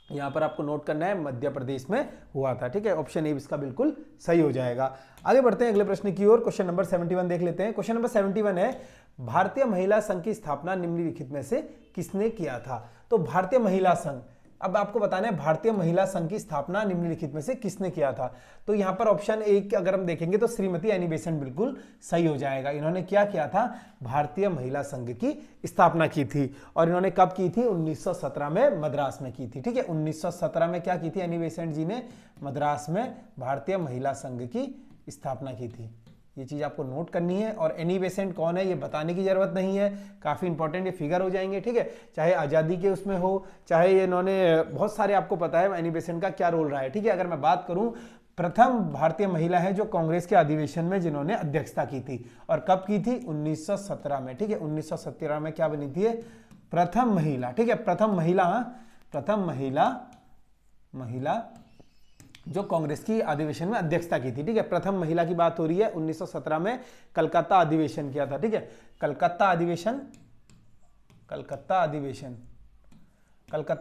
यहां पर आपको नोट करना है, मध्य प्रदेश में हुआ था, ठीक है। ऑप्शन ए इसका बिल्कुल सही हो जाएगा। आगे बढ़ते हैं अगले प्रश्न की ओर, क्वेश्चन नंबर 71 देख लेते हैं। क्वेश्चन नंबर 71 है, भारतीय महिला संघ की स्थापना निम्नलिखित में से किसने किया था। तो भारतीय महिला संघ, अब आपको बताना है भारतीय महिला संघ की स्थापना निम्नलिखित में से किसने किया था। तो यहां पर ऑप्शन ए अगर हम देखेंगे तो श्रीमती एनी बेसेंट बिल्कुल सही हो जाएगा। इन्होंने क्या किया था, भारतीय महिला संघ की स्थापना की थी, और इन्होंने कब की थी, 1917 में मद्रास में की थी, ठीक है। 1917 में क्या की थी एनी बेसेंट जी ने, मद्रास में भारतीय महिला संघ की स्थापना की थी। ये चीज आपको नोट करनी है। और एनी बेसेंट कौन है ये बताने की जरूरत नहीं है, काफी इंपॉर्टेंट ये फिगर हो जाएंगे, ठीक है। चाहे आजादी के उसमें हो, चाहे ये इन्होंने बहुत सारे आपको पता है एनी बेसेंट का क्या रोल रहा है, ठीक है। अगर मैं बात करूं, प्रथम भारतीय महिला है जो कांग्रेस के अधिवेशन में जिन्होंने अध्यक्षता की थी, और कब की थी, 1917 में, ठीक है। 1917 में क्या बनी थी, प्रथम महिला, ठीक है, प्रथम महिला जो कांग्रेस की अधिवेशन में अध्यक्षता की थी, ठीक है। प्रथम महिला की बात हो रही है, 1917 में कलकत्ता अधिवेशन किया था, ठीक है। कलकत्ता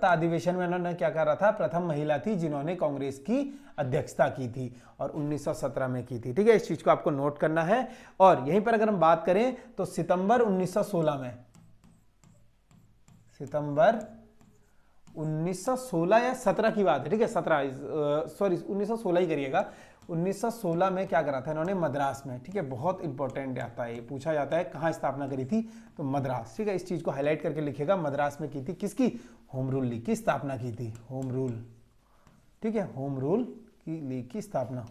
अधिवेशन में उन्होंने क्या करा था, प्रथम महिला थी जिन्होंने कांग्रेस की अध्यक्षता की थी, और 1917 में की थी, ठीक है। इस चीज को आपको नोट करना है। और यहीं पर अगर हम बात करें तो सितंबर 1916 में, सितंबर 1916 या 17 की बात है, ठीक है, 1916 ही करिएगा। 1916 में क्या करा था इन्होंने, मद्रास में, ठीक है। बहुत इंपॉर्टेंट आता है, पूछा जाता है कहां स्थापना करी थी, तो मद्रास, ठीक है। इस चीज को हाईलाइट करके लिखेगा, मद्रास में की थी, किसकी, होम रूल लीग की स्थापना की थी, होम रूल, ठीक है, होम रूल की लीग की स्थापना,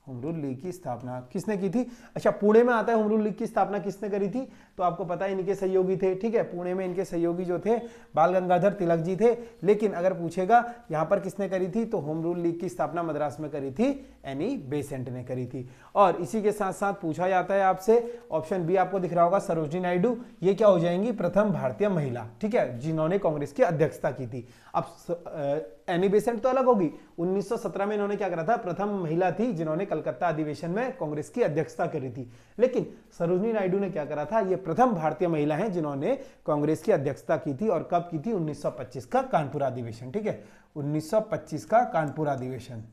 होम रूल लीग की स्थापना किसने की थी। अच्छा, पुणे में आता है होम रूल लीग की स्थापना किसने करी थी, तो आपको पता है इनके सहयोगी थे, ठीक है। पुणे में इनके सहयोगी जो थे बाल गंगाधर तिलक जी थे। लेकिन अगर पूछेगा यहां पर किसने करी थी, तो होम रूल लीग की स्थापना मद्रास में करी थी, एनी बेसेंट ने करी थी। और इसी के साथ साथ पूछा जाता है आपसे, ऑप्शन बी आपको दिख रहा होगा, सरोजिनी नायडू, ये क्या हो जाएंगी, प्रथम भारतीय महिला, ठीक है, जिन्होंने कांग्रेस की अध्यक्षता की थी। अब एनी बेसेंट तो अलग होगी, 1917 में इन्होंने क्या करा था, प्रथम महिला थी जिन्होंने कलकत्ता अधिवेशन में कांग्रेस की अध्यक्षता करी थी। लेकिन सरोजिनी नायडू ने क्या करा था, ये प्रथम भारतीय महिला हैं जिन्होंने कांग्रेस की अध्यक्षता की थी, और कब की थी, 1925 का कानपुर अधिवेशन, ठीक है, 1925 का कानपुर अधिवेशन,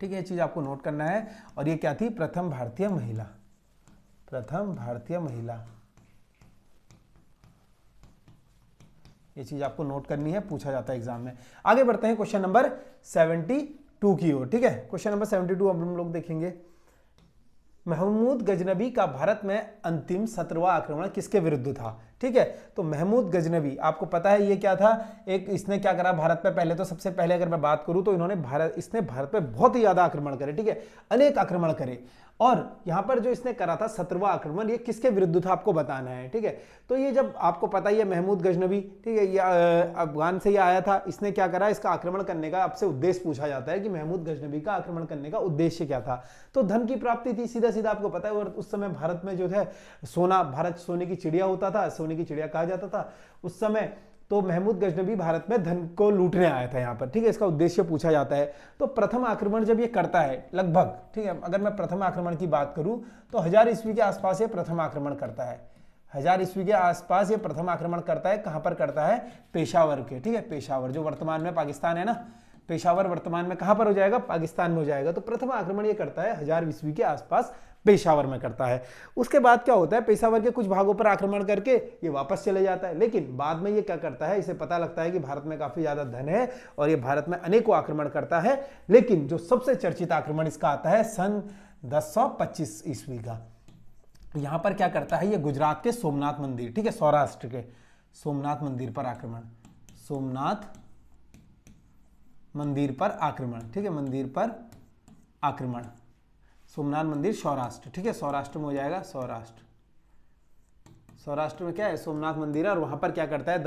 ठीक है। ये चीज आपको नोट करना है। और ये क्या थी, प्रथम भारतीय महिला, प्रथम भारतीय महिला, ये चीज आपको नोट करनी है, पूछा जाता है एग्जाम में। आगे बढ़ते हैं क्वेश्चन नंबर 72 की ओर, ठीक है। क्वेश्चन नंबर 72 अब हम लोग देखेंगे, महमूद गजनबी का भारत में अंतिम 17वां आक्रमण किसके विरुद्ध था, ठीक है। तो महमूद गजनबी आपको पता है ये क्या था, एक इसने क्या करा भारत पे, पहले तो सबसे पहले अगर मैं बात करूं तो इसने भारत पे बहुत ही ज्यादा आक्रमण करे, ठीक है, अनेक आक्रमण करे। और यहां पर जो इसने करा था 17वां आक्रमण, ये किसके विरुद्ध था आपको बताना है, ठीक है। तो ये जब आपको पता ही है महमूद गजनबी, ठीक है, ये अफगान से ये आया था, इसने क्या करा, इसका आक्रमण करने का आपसे उद्देश्य पूछा जाता है कि महमूद गजनबी का आक्रमण करने का उद्देश्य क्या था। तो धन की प्राप्ति थी, सीधा सीधा आपको पता है। और उस समय भारत में जो है सोना, भारत सोने की चिड़िया होता था, सोने की चिड़िया कहा जाता था उस समय। तो महमूद गजनबी भारत में धन को लूटने आया था यहाँ पर, ठीक है, इसका उद्देश्य पूछा जाता है। तो प्रथम आक्रमण जब ये करता है लगभग, ठीक है, अगर मैं प्रथम आक्रमण की बात करूं तो 1000 ईस्वी के आसपास ये प्रथम आक्रमण करता है। 1000 ईस्वी के आसपास ये प्रथम आक्रमण करता है। कहां पर करता है? पेशावर के, ठीक है, पेशावर जो वर्तमान में पाकिस्तान है ना, पेशावर वर्तमान में कहां पर हो जाएगा? पाकिस्तान में हो जाएगा। तो प्रथम आक्रमण ये करता है 1000 ईस्वी के आसपास पेशावर में करता है। उसके बाद क्या होता है? पेशावर के कुछ भागों पर आक्रमण करके ये वापस चले जाता है, लेकिन बाद में ये क्या करता है? इसे पता लगता है कि भारत में काफी ज्यादा धन है और ये भारत में अनेकों आक्रमण करता है, लेकिन जो सबसे चर्चित आक्रमण इसका आता है सन 1025 ईस्वी का। यहां पर क्या करता है? ये गुजरात के सोमनाथ मंदिर, ठीक है, सौराष्ट्र के सोमनाथ मंदिर पर आक्रमण, सोमनाथ मंदिर पर आक्रमण, ठीक है, मंदिर पर आक्रमण, सोमनाथ मंदिर सौराष्ट्र, ठीक है, सौराष्ट्र में हो जाएगा, सौराष्ट्र, सौराष्ट्र में क्या है? सोमनाथ मंदिर है। और वहां पर क्या करता है?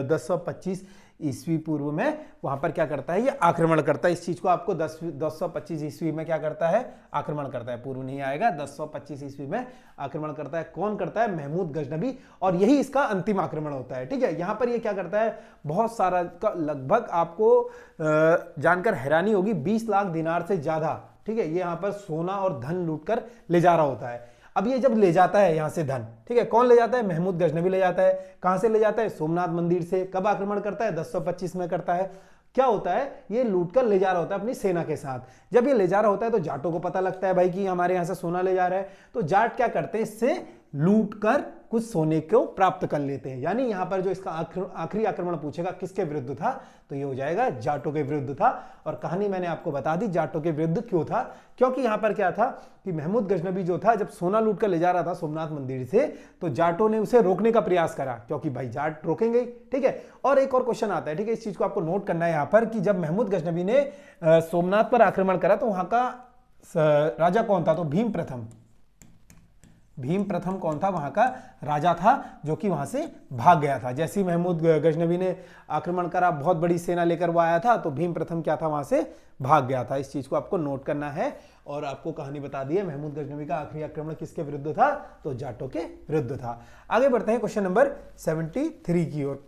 1025 ईस्वी पूर्व में वहां पर क्या करता है? ये आक्रमण करता है। इस चीज को आपको 1025 ईस्वी में क्या करता है? आक्रमण करता है, पूर्व नहीं आएगा, 1025 ईस्वी में आक्रमण करता है। कौन करता है? महमूद गजनबी, और यही इसका अंतिम आक्रमण होता है, ठीक है। यहां पर ये क्या करता है? बहुत सारा, लगभग आपको जानकर हैरानी होगी, 20 लाख दिनार से ज्यादा, ठीक है, ये यहां पर सोना और धन लूटकर ले जा रहा होता है। अब ये जब ले जाता है यहां से धन, ठीक है, कौन ले जाता है? महमूद गजनबी ले जाता है। कहां से ले जाता है? सोमनाथ मंदिर से। कब आक्रमण करता है? 1025 में करता है। क्या होता है? ये लूटकर ले जा रहा होता है अपनी सेना के साथ। जब ये ले जा रहा होता है तो जाटों को पता लगता है भाई कि हमारे यहां से सोना ले जा रहा है, तो जाट क्या करते हैं? इससे लूटकर कुछ सोने को प्राप्त कर लेते हैं। यानी यहां पर जो इसका आखिरी आक्रमण पूछेगा किसके विरुद्ध था, तो ये हो जाएगा जाटों के विरुद्ध था। और कहानी मैंने आपको बता दी जाटों के विरुद्ध क्यों था, क्योंकि यहां पर क्या था कि महमूद गजनबी जो था, जब सोना लूट कर ले जा रहा था सोमनाथ मंदिर से, तो जाटों ने उसे रोकने का प्रयास करा, क्योंकि भाई जाट रोकेंगे, ठीक है। और एक और क्वेश्चन आता है, ठीक है, इस चीज को आपको नोट करना है यहां पर, कि जब महमूद गजनबी ने सोमनाथ पर आक्रमण करा तो वहां का राजा कौन था? तो भीम प्रथम, भीम प्रथम कौन था? वहां का राजा था, जो कि वहां से भाग गया था। जैसे ही महमूद गजनबी ने आक्रमण करा, बहुत बड़ी सेना लेकर वो आया था, तो भीम प्रथम क्या था? वहां से भाग गया था। इस चीज को आपको नोट करना है। और आपको कहानी बता दी है, महमूद गजनबी का आखिरी आक्रमण किसके विरुद्ध था? तो जाटों के विरुद्ध था। आगे बढ़ते हैं क्वेश्चन नंबर 73 की ओर।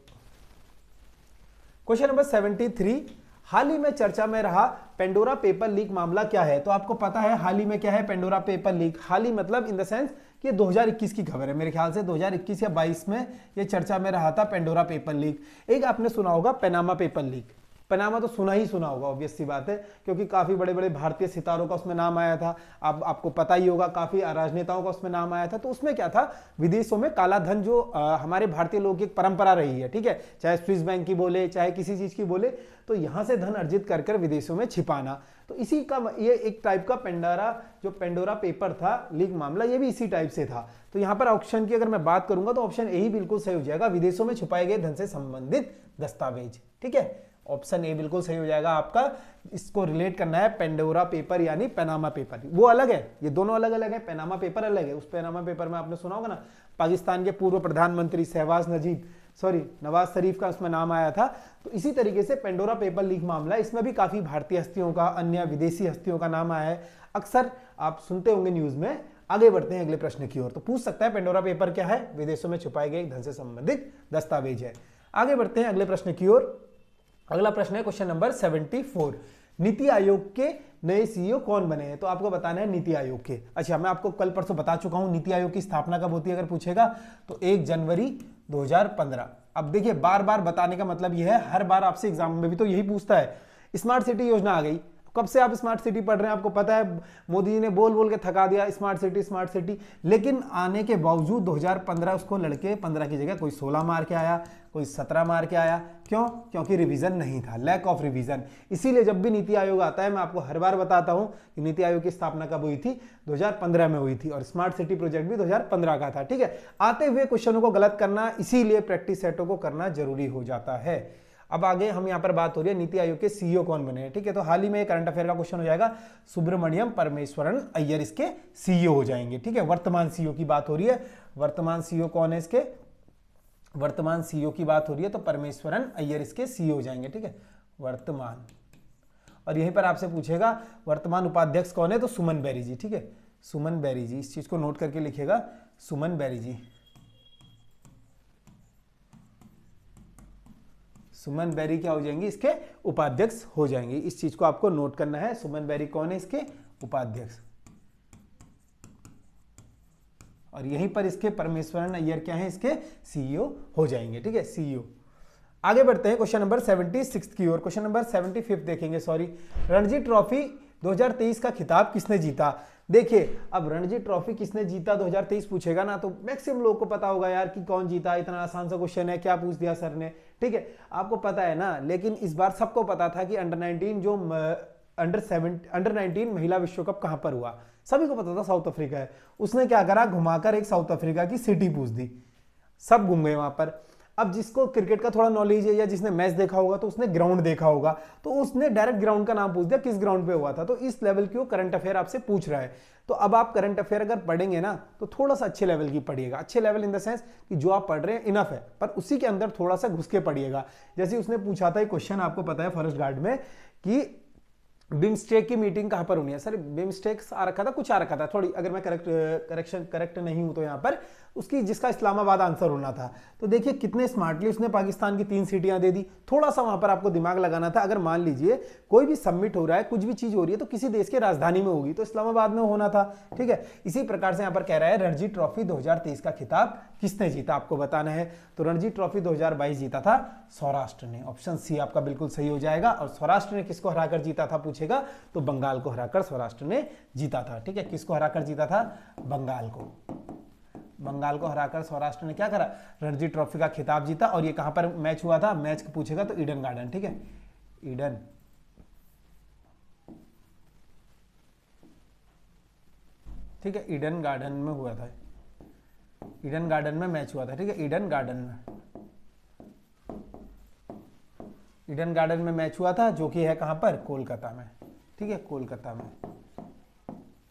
क्वेश्चन नंबर 73, हाल ही में चर्चा में रहा पेंडोरा पेपर लीक मामला क्या है? तो आपको पता है हाल ही में क्या है पेंडोरा पेपर लीक। हाल ही मतलब इन द सेंस कि ये 2021 की खबर है, मेरे ख्याल से 2021 या 22 में ये चर्चा में रहा था पेंडोरा पेपर लीक। एक आपने सुना होगा पनामा पेपर लीक। पनामा तो सुना ही सुना होगा, ऑब्वियस सी बात है, क्योंकि काफी बड़े बड़े भारतीय सितारों का उसमें नाम आया था। आपको पता ही होगा, काफी राजनेताओं का उसमें नाम आया था। तो उसमें क्या था? विदेशों में काला धन, जो हमारे भारतीय लोगों की एक परंपरा रही है, ठीक है, चाहे स्विस बैंक की बोले, चाहे किसी चीज की बोले, तो यहां से धन अर्जित कर विदेशों में छिपाना। तो इसी का ये एक टाइप का पेंडोरा पेपर था लीक मामला, ये भी इसी टाइप से था। तो यहां पर ऑप्शन की अगर मैं बात करूंगा तो ऑप्शन ए ही बिल्कुल सही हो जाएगा, विदेशों में छुपाए गए धन से संबंधित दस्तावेज, ठीक है, ऑप्शन ए बिल्कुल सही हो जाएगा आपका। इसको रिलेट करना है पेंडोरा पेपर यानी पनामा पेपर, वो अलग है, ये दोनों अलग अलग है। पनामा पेपर अलग है। उस पनामा पेपर में आपने सुना होगा ना, पाकिस्तान के पूर्व प्रधानमंत्री नवाज शरीफ का उसमें नाम आया था। तो इसी तरीके से पेंडोरा पेपर लीक मामला, इसमें भी काफी भारतीय हस्तियों का, अन्य विदेशी हस्तियों का नाम आया है, अक्सर आप सुनते होंगे न्यूज में। आगे बढ़ते हैं अगले प्रश्न की ओर। तो पूछ सकता है पेंडोरा पेपर क्या है? विदेशों में छुपाए गए धन से संबंधित दस्तावेज है। आगे बढ़ते हैं अगले प्रश्न की ओर। अगला प्रश्न है क्वेश्चन नंबर 74, नीति आयोग के नए सीईओ कौन बने हैं? तो आपको बताना है नीति आयोग के। अच्छा, मैं आपको कल परसों बता चुका हूं नीति आयोग की स्थापना कब होती है, अगर पूछेगा तो 1 जनवरी 2015। अब देखिए, बार बार बताने का मतलब यह है, हर बार आपसे एग्जाम में भी तो यही पूछता है। स्मार्ट सिटी योजना आ गई, कब से आप स्मार्ट सिटी पढ़ रहे हैं, आपको पता है मोदी जी ने बोल बोल के थका दिया स्मार्ट सिटी, लेकिन आने के बावजूद 2015 उसको लड़के 15 की जगह कोई 16 मार के आया, कोई 17 मार के आया। क्यों? क्योंकि रिवीजन नहीं था, लैक ऑफ रिवीजन। इसीलिए जब भी नीति आयोग आता है, मैं आपको हर बार बताता हूं कि नीति आयोग की स्थापना कब हुई थी? 2015 में हुई थी, और स्मार्ट सिटी प्रोजेक्ट भी 2015 का था, ठीक है। आते हुए क्वेश्चनों को गलत करना, इसीलिए प्रैक्टिस सेटों को करना जरूरी हो जाता है। अब आगे हम यहां पर बात हो रही है नीति आयोग के सीईओ कौन बने हैं, ठीक है। तो हाल ही में करंट अफेयर का क्वेश्चन हो जाएगा, सुब्रमण्यम परमेश्वरन अय्यर इसके सीईओ हो जाएंगे, ठीक है। वर्तमान सीईओ की बात हो रही है, वर्तमान सीईओ कौन है इसके? वर्तमान सीईओ की बात हो रही है, तो परमेश्वरन अय्यर इसके सीईओ हो जाएंगे, ठीक है, वर्तमान। और यहीं पर आपसे पूछेगा वर्तमान उपाध्यक्ष कौन है, तो सुमन बैरी जी, ठीक है, सुमन बैरी जी। इस चीज को नोट करके लिखिएगा, सुमन बैरी जी। सुमन बेरी क्या हो जाएंगी, इसके उपाध्यक्ष हो जाएंगे। इस चीज को आपको नोट करना है। सुमन बेरी कौन है, इसके उपाध्यक्ष। और यहीं पर इसके परमेश्वरन अय्यर क्या है, इसके सीईओ हो जाएंगे। ठीक है, सीईओ। आगे बढ़ते हैं क्वेश्चन नंबर 76 की ओर। क्वेश्चन नंबर 75 देखेंगे, सॉरी। रणजी ट्रॉफी 2023 का खिताब किसने जीता? देखिए, अब रणजी ट्रॉफी किसने जीता 2023 पूछेगा ना, तो मैक्सिमम लोगों को पता होगा यार कि कौन जीता। इतना आसान सा क्वेश्चन है, क्या पूछ दिया सर ने। ठीक है, आपको पता है ना। लेकिन इस बार सबको पता था कि अंडर 19 महिला विश्व कप कहां पर हुआ। सभी को पता था साउथ अफ्रीका है। उसने क्या करा, घुमाकर एक साउथ अफ्रीका की सिटी पूछ दी, सब घूम गए वहां पर। अब जिसको क्रिकेट का थोड़ा नॉलेज है या जिसने मैच देखा होगा तो उसने ग्राउंड देखा होगा, तो उसने डायरेक्ट ग्राउंड का नाम पूछ दिया, किस ग्राउंड पे हुआ था। तो इस लेवल की वो करंट अफेयर आपसे पूछ रहा है। तो अब आप करंट अफेयर अगर पढ़ेंगे ना तो थोड़ा सा अच्छे लेवल की पढ़िएगा। अच्छे लेवल इन द सेंस कि जो आप पढ़ रहे हैं इनफ है, पर उसी के अंदर थोड़ा सा घुस के पढ़िएगा। जैसे उसने पूछा था एक क्वेश्चन, आपको पता है फॉरेस्ट गार्ड में, कि बिम्स्टेक की मीटिंग कहां पर होनी है। सर बिम्स्टेक आ रखा था, कुछ आ रखा था, थोड़ी अगर मैं करेक्ट नहीं हूं तो यहां पर उसकी, जिसका इस्लामाबाद आंसर होना था। तो देखिए कितने स्मार्टली उसने पाकिस्तान की 3 सीटियां दे दी। थोड़ा सा वहां पर आपको दिमाग लगाना था। अगर मान लीजिए कोई भी सबमिट हो रहा है, कुछ भी चीज हो रही है, तो किसी देश के राजधानी में होगी, तो इस्लामाबाद में होना था। ठीक है, इसी प्रकार से यहां पर कह रहा है रणजी ट्रॉफी 2023 का खिताब किसने जीता, आपको बताना है। तो रणजी ट्रॉफी 2022 जीता था सौराष्ट्र ने। ऑप्शन सी आपका बिल्कुल सही हो जाएगा। और सौराष्ट्र ने किसको हराकर जीता था पूछेगा, तो बंगाल को हराकर सौराष्ट्र ने जीता था। ठीक है, किसको हराकर जीता था, बंगाल को। बंगाल को हराकर सौराष्ट्र ने क्या करा, रणजी ट्रॉफी का खिताब जीता। और ये कहां पर मैच हुआ था, मैच पूछेगा तो ईडन गार्डन। ठीक है, ईडन, ठीक है, ईडन गार्डन में हुआ था। ईडन गार्डन में मैच हुआ था। ठीक है, ईडन गार्डन में, ईडन गार्डन में मैच हुआ था, जो कि है कहां पर, कोलकाता में। ठीक है, कोलकाता में।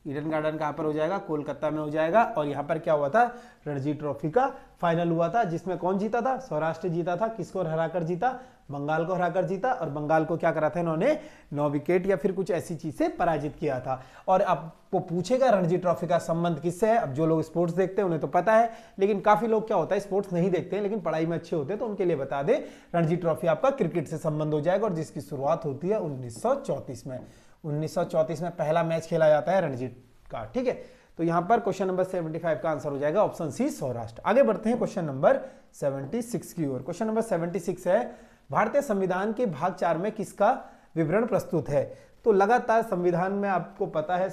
ईडन गार्डन कहां पर हो जाएगा, कोलकाता में हो जाएगा। और यहां पर क्या हुआ था, रणजी ट्रॉफी का फाइनल हुआ था, जिसमें कौन जीता था, सौराष्ट्र जीता था। किसको हराकर जीता, बंगाल को हराकर जीता। और बंगाल को क्या करा था इन्होंने, 9 विकेट या फिर कुछ ऐसी चीज से पराजित किया था। और आपको पूछेगा रणजी ट्रॉफी का संबंध किससे है। अब जो लोग स्पोर्ट्स देखते हैं उन्हें तो पता है, लेकिन काफी लोग क्या होता है स्पोर्ट्स नहीं देखते हैं लेकिन पढ़ाई में अच्छे होते हैं, तो उनके लिए बता दे, रणजी ट्रॉफी आपका क्रिकेट से संबंध हो जाएगा। और जिसकी शुरुआत होती है 1934 में। 1934 में पहला मैच खेला जाता है रणजी का। ठीक है, तो यहां पर क्वेश्चन नंबर 75 का आंसर हो जाएगा ऑप्शन सी, सौराष्ट्र। आगे बढ़ते हैं क्वेश्चन नंबर 76 की ओर। क्वेश्चन नंबर 76 है, भारतीय संविधान के भाग 4 में किसका विवरण प्रस्तुत है। तो लगातार संविधान में आपको पता है,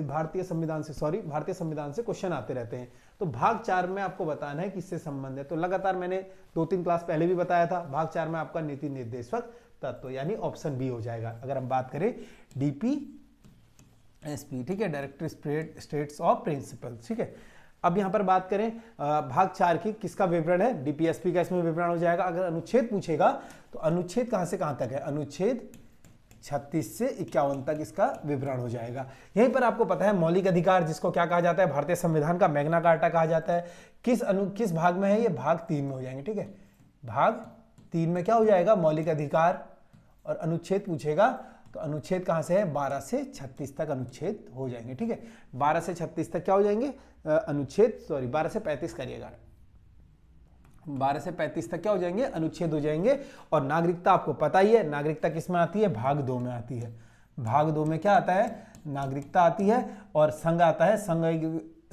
भारतीय संविधान से क्वेश्चन आते रहते हैं। तो भाग 4 में आपको बताना है किससे संबंध है। तो लगातार मैंने 2-3 क्लास पहले भी बताया था, भाग 4 में आपका नीति निर्देशक तत्व, यानी ऑप्शन बी हो जाएगा। अगर हम बात करें DPSP, ठीक है, डायरेक्टर स्टेट्स ऑफ प्रिंसिपल्स। ठीक है, अब यहां पर बात करें भाग 4 की, किसका विवरण है, DPSP का इसमें विवरण हो जाएगा। अगर अनुच्छेद पूछेगा तो अनुच्छेद कहां से कहां तक है, अनुच्छेद 36 से 51 तक इसका विवरण हो जाएगा। यहीं पर आपको पता है मौलिक अधिकार, जिसको क्या कहा जाता है, भारतीय संविधान का मैग्ना कार्टा कहा जाता है, किस भाग में है, ये भाग 3 में हो जाएंगे। ठीक है, भाग 3 में क्या हो जाएगा, मौलिक अधिकार। और अनुच्छेद पूछेगा तो अनुच्छेद कहां से है, 12 से 36 तक अनुच्छेद हो जाएंगे। ठीक है, 12 से 36 तक क्या हो जाएंगे अनुच्छेद, 12 से 35 करिएगा, 12 से 35 तक क्या हो जाएंगे, अनुच्छेद हो जाएंगे। और नागरिकता आपको पता ही है, नागरिकता किस में आती है, भाग 2 में आती है। भाग 2 में क्या आता है, नागरिकता आती है। और संघ आता है,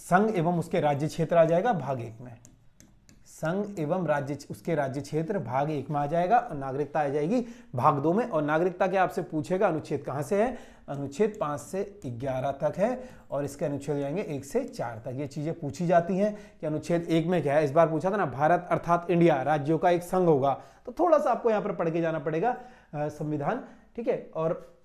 संघ एवं उसके राज्य क्षेत्र आ जाएगा भाग 1 में। संघ एवं उसके राज्य क्षेत्र भाग 1 में आ जाएगा। और नागरिकता आ जाएगी भाग 2 में। और नागरिकता के आपसे पूछेगा अनुच्छेद कहां से है, अनुच्छेद 5 से 11 तक है। और इसके अनुच्छेद हो जाएंगे 1 से 4 तक। ये चीजें पूछी जाती हैं कि अनुच्छेद 1 में क्या है। इस बार पूछा था ना, भारत अर्थात इंडिया राज्यों का एक संघ होगा, तो थोड़ा सा आपको यहां पर पढ़ के जाना पड़ेगा संविधान। ठीक है, और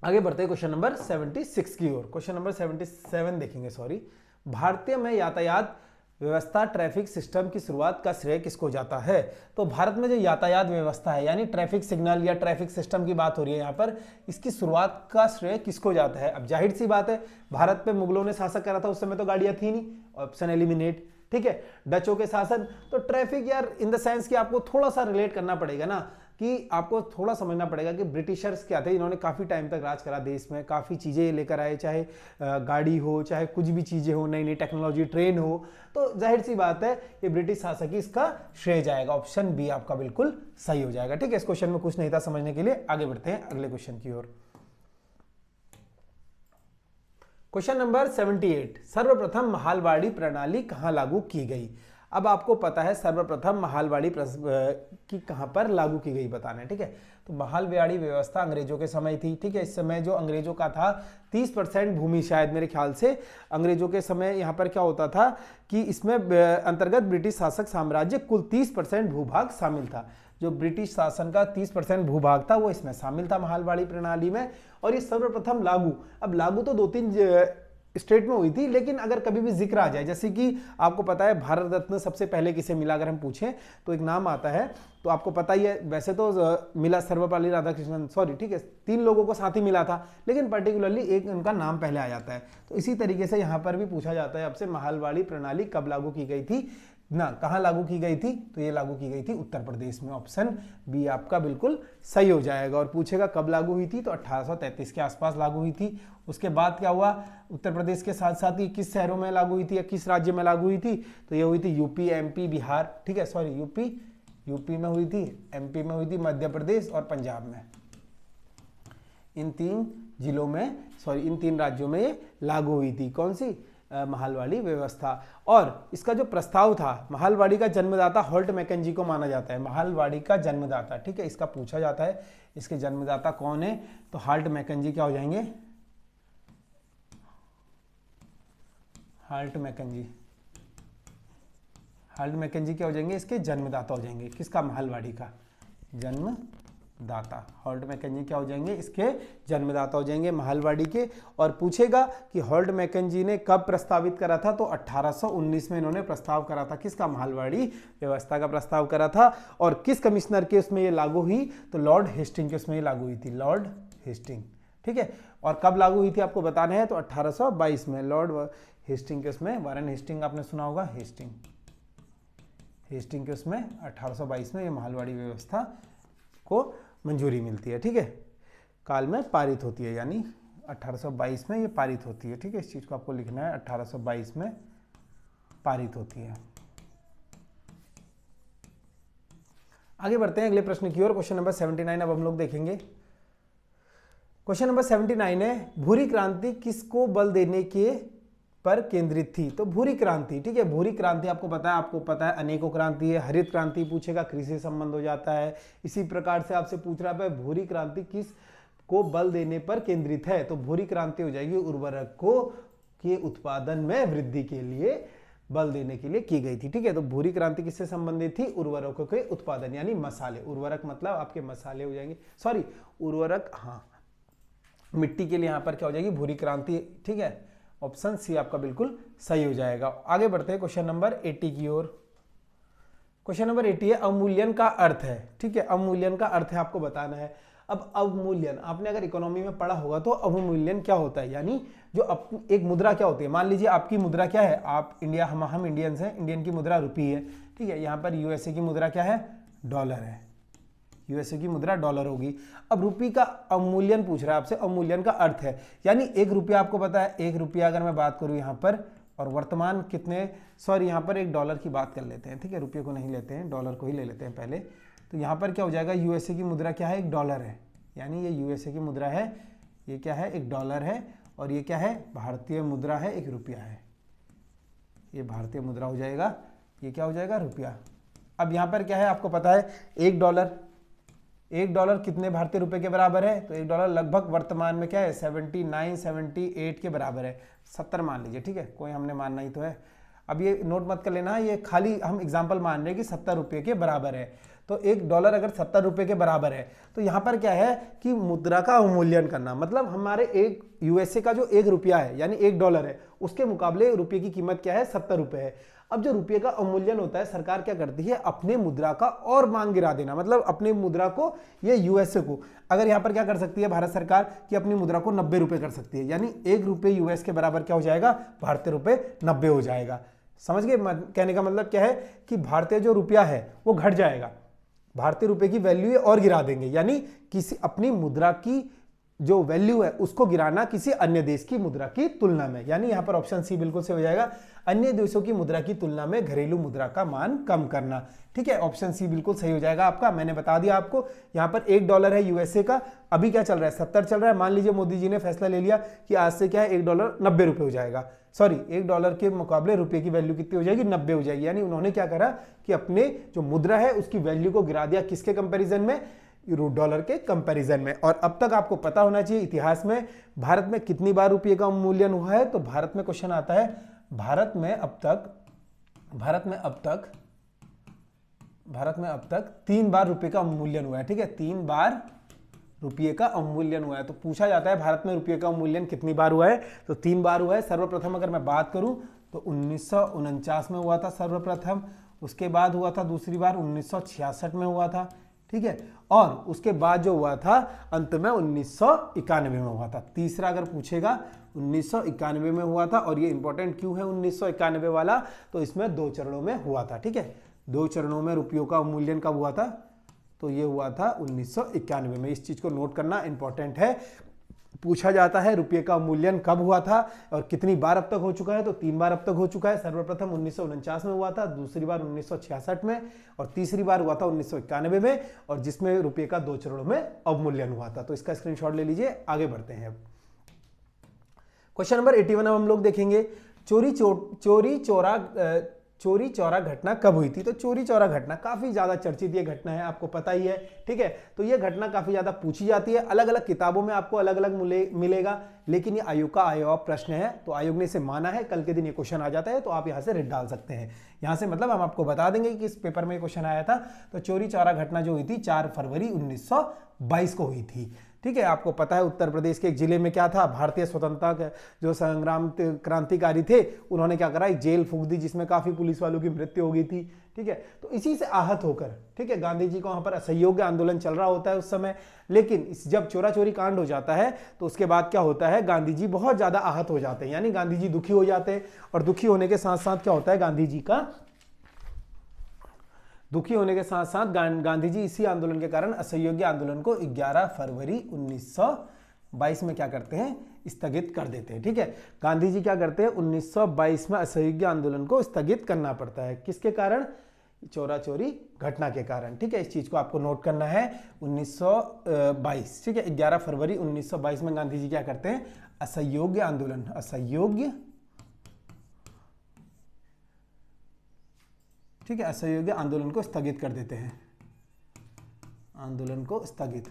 आगे बढ़ते हैं क्वेश्चन नंबर 76 की ओर। क्वेश्चन नंबर 77 देखेंगे, सॉरी। भारतीय में यातायात व्यवस्था ट्रैफिक सिस्टम की शुरुआत का श्रेय किसको जाता है। तो भारत में जो यातायात व्यवस्था है, यानी ट्रैफिक सिग्नल या ट्रैफिक सिस्टम की बात हो रही है यहाँ पर, इसकी शुरुआत का श्रेय किसको जाता है। अब जाहिर सी बात है, भारत पे मुगलों ने शासन करा था, उस समय तो गाड़ियां थी नहीं, ऑप्शन एलिमिनेट। ठीक है, डचों के शासन, तो ट्रैफिक यार इन द सेंस कि आपको थोड़ा सा रिलेट करना पड़ेगा ना। कि आपको थोड़ा समझना पड़ेगा कि ब्रिटिशर्स क्या थे। इन्होंने काफ़ी टाइम तक राज करा देश में, काफ़ी चीज़ें लेकर आए, चाहे गाड़ी हो, चाहे कुछ भी चीज़ें हो, नई नई टेक्नोलॉजी, ट्रेन हो, तो जाहिर सी बात है ये ब्रिटिश शासक ही इसका श्रेय जाएगा। ऑप्शन बी आपका बिल्कुल सही हो जाएगा। ठीक है, इस क्वेश्चन में कुछ नहीं था समझने के लिए। आगे बढ़ते हैं अगले क्वेश्चन की ओर। क्वेश्चन नंबर 78, सर्वप्रथम महालवाड़ी प्रणाली कहां लागू की गई। अब आपको पता है सर्वप्रथम महालवाड़ी की कहां पर लागू की गई बताना है। ठीक है, तो महालवाड़ी व्यवस्था अंग्रेजों के समय थी। ठीक है, इस समय जो अंग्रेजों का था 30% भूमि, शायद मेरे ख्याल से अंग्रेजों के समय यहाँ पर क्या होता था कि इसमें अंतर्गत ब्रिटिश शासक साम्राज्य कुल 30% भूभाग शामिल था। जो ब्रिटिश शासन का 30% भूभाग था वो इसमें शामिल था महालवाड़ी प्रणाली में। और ये सर्वप्रथम लागू, अब लागू तो 2-3 स्टेट में हुई थी, लेकिन अगर कभी भी जिक्र आ जाए, जैसे कि आपको पता है भारत रत्न सबसे पहले किसे मिला, अगर हम पूछें तो एक नाम आता है, तो आपको पता ही है वैसे तो मिला सर्वपल्ली राधाकृष्णन, सॉरी ठीक है 3 लोगों को साथ ही मिला था, लेकिन पर्टिकुलरली एक उनका नाम पहले आ जाता है। तो इसी तरीके से यहाँ पर भी पूछा जाता है आपसे महालवाड़ी प्रणाली कब लागू की गई थी ना, कहाँ लागू की गई थी, तो ये लागू की गई थी उत्तर प्रदेश में। ऑप्शन बी आपका बिल्कुल सही हो जाएगा। और पूछेगा कब लागू हुई थी, तो 1833 के आसपास लागू हुई थी। उसके बाद क्या हुआ, उत्तर प्रदेश के साथ साथ ही किस शहरों में लागू हुई थी या किस राज्य में लागू हुई थी, तो ये हुई थी यूपी, एमपी, बिहार, ठीक है सॉरी यूपी में हुई थी, एमपी में हुई थी, मध्य प्रदेश और पंजाब में। इन 3 जिलों में, सॉरी इन 3 राज्यों में ये लागू हुई थी। कौन सी, महालवाड़ी व्यवस्था। और इसका जो प्रस्ताव था, महालवाड़ी का जन्मदाता हॉल्ट मैकेंजी को माना जाता है। महालवाड़ी का जन्मदाता, ठीक है, इसका पूछा जाता है इसके जन्मदाता कौन है, तो हॉल्ट मैकेंजी क्या हो जाएंगे, हॉल्ट मैकेंजी क्या हो जाएंगे, इसके जन्मदाता हो जाएंगे। किसका, महालवाड़ी का जन्मदाता। हॉल्ट मैकेंजी क्या हो जाएंगे, इसके जन्मदाता हो जाएंगे महालवाड़ी के। और पूछेगा कि हॉल्ट मैकेंजी ने कब प्रस्तावित करा था, तो 1819 में इन्होंने प्रस्ताव करा था। किसका, महालवाड़ी व्यवस्था का प्रस्ताव करा था। और किस कमिश्नर के उसमें ये लागू हुई, तो लॉर्ड हेस्टिंग के उसमें ये लागू हुई थी, लॉर्ड हेस्टिंग। ठीक है, और कब लागू हुई थी आपको बताना है, तो 1822 में लॉर्ड हेस्टिंग के उसमें, वारेन हेस्टिंग आपने सुना होगा, हेस्टिंग के उसमें 1822 में ये महालवाड़ी व्यवस्था को मंजूरी मिलती है। ठीक है, काल में पारित होती है, यानी 1822 में ये पारित होती है। ठीक है, इस चीज को आपको लिखना है, 1822 में पारित होती है। आगे बढ़ते हैं अगले प्रश्न की ओर। क्वेश्चन नंबर 79 अब हम लोग देखेंगे। क्वेश्चन नंबर 79 है, भूरी क्रांति किसको बल देने के पर केंद्रित थी, तो भूरी क्रांति। ठीक है, भूरी क्रांति आपको पता है अनेकों क्रांति है। हरित क्रांति पूछेगा, कृषि से संबंध हो जाता है। इसी प्रकार से आपसे पूछ रहा है भूरी क्रांति किस को बल देने पर केंद्रित है, तो भूरी क्रांति हो जाएगी उर्वरक को के उत्पादन में वृद्धि के लिए बल देने के लिए की गई थी। ठीक है, तो भूरी क्रांति किससे संबंधित थी, उर्वरकों के उत्पादन, यानी मसाले। उर्वरक मतलब आपके मसाले हो जाएंगे, सॉरी उर्वरक, हाँ मिट्टी के लिए यहाँ पर क्या हो जाएगी, भूरी क्रांति। ठीक है, ऑप्शन सी आपका बिल्कुल सही हो जाएगा। आगे बढ़ते हैं क्वेश्चन नंबर 80 की ओर। क्वेश्चन नंबर 80 है, अवमूल्यन का अर्थ है। ठीक है, अवमूल्यन का अर्थ है आपको बताना है। अब अवमूल्यन आपने अगर इकोनॉमी में पढ़ा होगा तो अवमूल्यन क्या होता है, यानी जो एक मुद्रा क्या होती है। मान लीजिए आपकी मुद्रा क्या है, आप इंडिया, हम इंडियंस हैं, इंडियन की मुद्रा रुपी है। ठीक है, यहाँ पर यूएसए की मुद्रा क्या है, डॉलर है, यूएसए की मुद्रा डॉलर होगी। अब रुपये का अवमूल्यन पूछ रहा है आपसे, अवमूल्यन का अर्थ है, यानी 1 रुपया आपको पता है, 1 रुपया अगर मैं बात करूं यहाँ पर, और वर्तमान कितने, सॉरी यहाँ पर 1 डॉलर की बात कर लेते हैं। ठीक है, रुपये को नहीं लेते हैं, डॉलर को ही ले लेते हैं पहले। तो यहाँ पर क्या हो जाएगा, यूएसए की मुद्रा क्या है, 1 डॉलर है, यानी ये यूएसए की मुद्रा है, ये क्या है, 1 डॉलर है। और ये क्या है, भारतीय मुद्रा है, 1 रुपया है, ये भारतीय मुद्रा हो जाएगा, ये क्या हो जाएगा, रुपया। अब यहाँ पर क्या है आपको पता है, 1 डॉलर कितने भारतीय रुपए के बराबर है, तो 1 डॉलर लगभग वर्तमान में क्या है, 78 के बराबर है, 70 मान लीजिए। ठीक है, कोई हमने मानना ही तो है। अब ये नोट मत कर लेना, ये खाली हम एग्जांपल मान रहे हैं कि 70 रुपये के बराबर है। तो 1 डॉलर अगर 70 रुपये के बराबर है, तो यहाँ पर क्या है कि मुद्रा का अवमूल्यन करना, मतलब हमारे एक यूएसए का जो 1 रुपया है, यानी 1 डॉलर है, उसके मुकाबले रुपये की कीमत क्या है, 70 रुपये है। अब जो रुपये का अवमूल्यन होता है, सरकार क्या करती है, अपने मुद्रा का और मांग गिरा देना, मतलब अपने मुद्रा को, ये यूएसए को, अगर यहाँ पर क्या कर सकती है भारत सरकार कि अपनी मुद्रा को 90 रुपये कर सकती है, यानी 1 रुपये यूएस के बराबर क्या हो जाएगा, भारतीय रुपये 90 हो जाएगा। समझ गए, कहने का मतलब क्या है कि भारतीय जो रुपया है वो घट जाएगा, भारतीय रुपए की वैल्यू और गिरा देंगे, यानी किसी अपनी मुद्रा की जो वैल्यू है उसको गिराना किसी अन्य देश की मुद्रा की तुलना में, यानी यहां पर ऑप्शन सी बिल्कुल से हो जाएगा, अन्य देशों की मुद्रा की तुलना में घरेलू मुद्रा का मान कम करना। ठीक है, ऑप्शन सी बिल्कुल सही हो जाएगा आपका। मैंने बता दिया आपको, यहां पर $1 है यूएसए का, अभी क्या चल रहा है 70 चल रहा है। मान लीजिए मोदी जी ने फैसला ले लिया कि आज से क्या है $1 90 रुपए हो जाएगा, सॉरी $1 के मुकाबले रुपए की वैल्यू कितनी हो जाएगी 90 हो जाएगी, यानी उन्होंने क्या करा कि अपने जो मुद्रा है उसकी वैल्यू को गिरा दिया, किसके कंपेरिजन में, $1 के कंपैरिजन में। और अब तक आपको पता होना चाहिए इतिहास में भारत में कितनी बार रुपये का अवमूल्यन हुआ है। तो भारत में क्वेश्चन आता है, भारत में अब तक 3 बार रुपये का अवमूल्यन हुआ है। ठीक है, 3 बार रुपये का अवमूल्यन हुआ है। तो पूछा जाता है भारत में रुपये का अवमूल्यन कितनी बार हुआ है, तो 3 बार हुआ है। सर्वप्रथम अगर मैं बात करूं तो 1949 में हुआ था सर्वप्रथम, उसके बाद हुआ था दूसरी बार 1966 में हुआ था। ठीक है, और उसके बाद जो हुआ था अंत में 1991 में हुआ था। तीसरा अगर पूछेगा 1991 में हुआ था, और ये इंपॉर्टेंट क्यों है 1991 वाला, तो इसमें 2 चरणों में हुआ था। ठीक है, 2 चरणों में रुपयों का अवमूल्यन कब हुआ था, तो ये हुआ था 1991 में। इस चीज को नोट करना इंपॉर्टेंट है। पूछा जाता है रुपये का अवमूल्यन कब हुआ था और कितनी बार अब तक हो चुका है, तो 3 बार अब तक हो चुका है। सर्वप्रथम 1949 में हुआ था, दूसरी बार 1966 में, और तीसरी बार हुआ था 1991 में, और जिसमें रुपये का 2 चरणों में अवमूल्यन हुआ था। तो इसका स्क्रीनशॉट ले लीजिए, आगे बढ़ते हैं। क्वेश्चन नंबर 81 अब हम लोग देखेंगे, चोरी चौरा घटना कब हुई थी। तो चोरी चौरा घटना काफी ज्यादा चर्चित ये घटना है, आपको पता ही है। ठीक है, तो ये घटना काफी ज्यादा पूछी जाती है, अलग अलग किताबों में आपको अलग अलग मिलेगा, लेकिन ये आयोग का आया प्रश्न है, तो आयोग ने इसे माना है। कल के दिन ये क्वेश्चन आ जाता है तो आप यहाँ से रिट डाल सकते हैं। यहाँ से मतलब हम आपको बता देंगे कि इस पेपर में क्वेश्चन आया था। तो चोरी चौरा घटना जो हुई थी 4 फरवरी 1922 को हुई थी। ठीक है, आपको पता है उत्तर प्रदेश के एक जिले में क्या था, भारतीय स्वतंत्रता के जो संग्राम क्रांतिकारी थे उन्होंने क्या करा, एक जेल फूंक दी जिसमें काफी पुलिस वालों की मृत्यु हो गई थी। ठीक है, तो इसी से आहत होकर, ठीक है, गांधी जी को वहां पर असहयोग आंदोलन चल रहा होता है उस समय, लेकिन जब चोरा चोरी कांड हो जाता है तो उसके बाद क्या होता है, गांधी जी बहुत ज्यादा आहत हो जाते हैं, यानी गांधी जी दुखी हो जाते हैं। और दुखी होने के साथ साथ क्या होता है, गांधी जी इसी आंदोलन के कारण असहयोग आंदोलन को 11 फरवरी 1922 में क्या करते हैं, स्थगित कर देते हैं। ठीक है, गांधी जी क्या करते हैं 1922 में असहयोग आंदोलन को स्थगित करना पड़ता है, किसके कारण, चोरा चोरी घटना के कारण। ठीक है, इस चीज को आपको नोट करना है 1922। ठीक है, 11 फरवरी 1922 में गांधी जी क्या करते हैं, असहयोग आंदोलन को स्थगित कर देते हैं। आंदोलन को स्थगित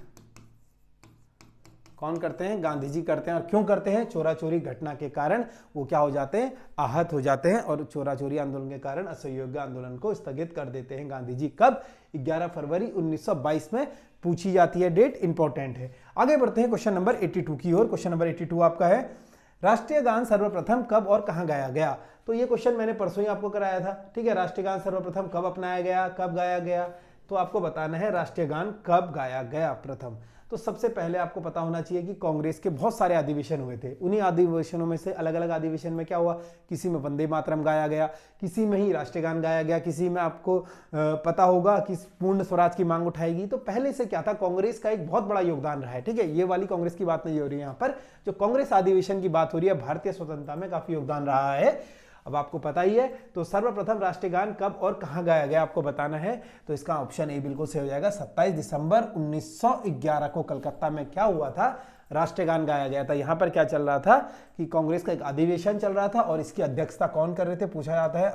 कौन करते हैं, गांधी जी करते हैं। और क्यों करते हैं, चोरा चोरी घटना के कारण वो क्या हो जाते हैं, आहत हो जाते हैं, और चोरा चोरी आंदोलन के कारण असहयोग आंदोलन को स्थगित कर देते हैं गांधी जी। कब, 11 फरवरी 1922 में पूछी जाती है डेट, इंपॉर्टेंट है। आगे बढ़ते हैं क्वेश्चन नंबर 82 की ओर। क्वेश्चन नंबर 82 आपका है, राष्ट्रीय गान सर्वप्रथम कब और कहां गाया गया। तो ये क्वेश्चन मैंने परसों ही आपको कराया था। ठीक है, राष्ट्रीय गान सर्वप्रथम कब अपनाया गया, कब गाया गया, तो आपको बताना है राष्ट्रीय गान कब गाया गया प्रथम। तो सबसे पहले आपको पता होना चाहिए कि कांग्रेस के बहुत सारे अधिवेशन हुए थे, उन्हीं अधिवेशनों में से अलग अलग अधिवेशन में क्या हुआ, किसी में वंदे मातरम गाया गया, किसी में ही राष्ट्रीय गान गाया गया, किसी में आपको पता होगा कि पूर्ण स्वराज की मांग उठाएगी। तो पहले से क्या था, कांग्रेस का एक बहुत बड़ा योगदान रहा है। ठीक है, ये वाली कांग्रेस की बात नहीं हो रही है, यहाँ पर जो कांग्रेस अधिवेशन की बात हो रही है, भारतीय स्वतंत्रता में काफी योगदान रहा है। अब आपको पता ही है, तो सर्वप्रथम राष्ट्रीय गान कब और कहां गाया गया आपको बताना है। तो इसका ऑप्शन ए बिल्कुल सही हो जाएगा, 27 दिसंबर 1911 को कलकत्ता में क्या हुआ था, राष्ट्रीय गान गाया गया था। यहां पर क्या चल रहा था कि कांग्रेस का एक अधिवेशन चल रहा था, और इसकी अध्यक्षता कौन कर रहे थे, पूछा जाता है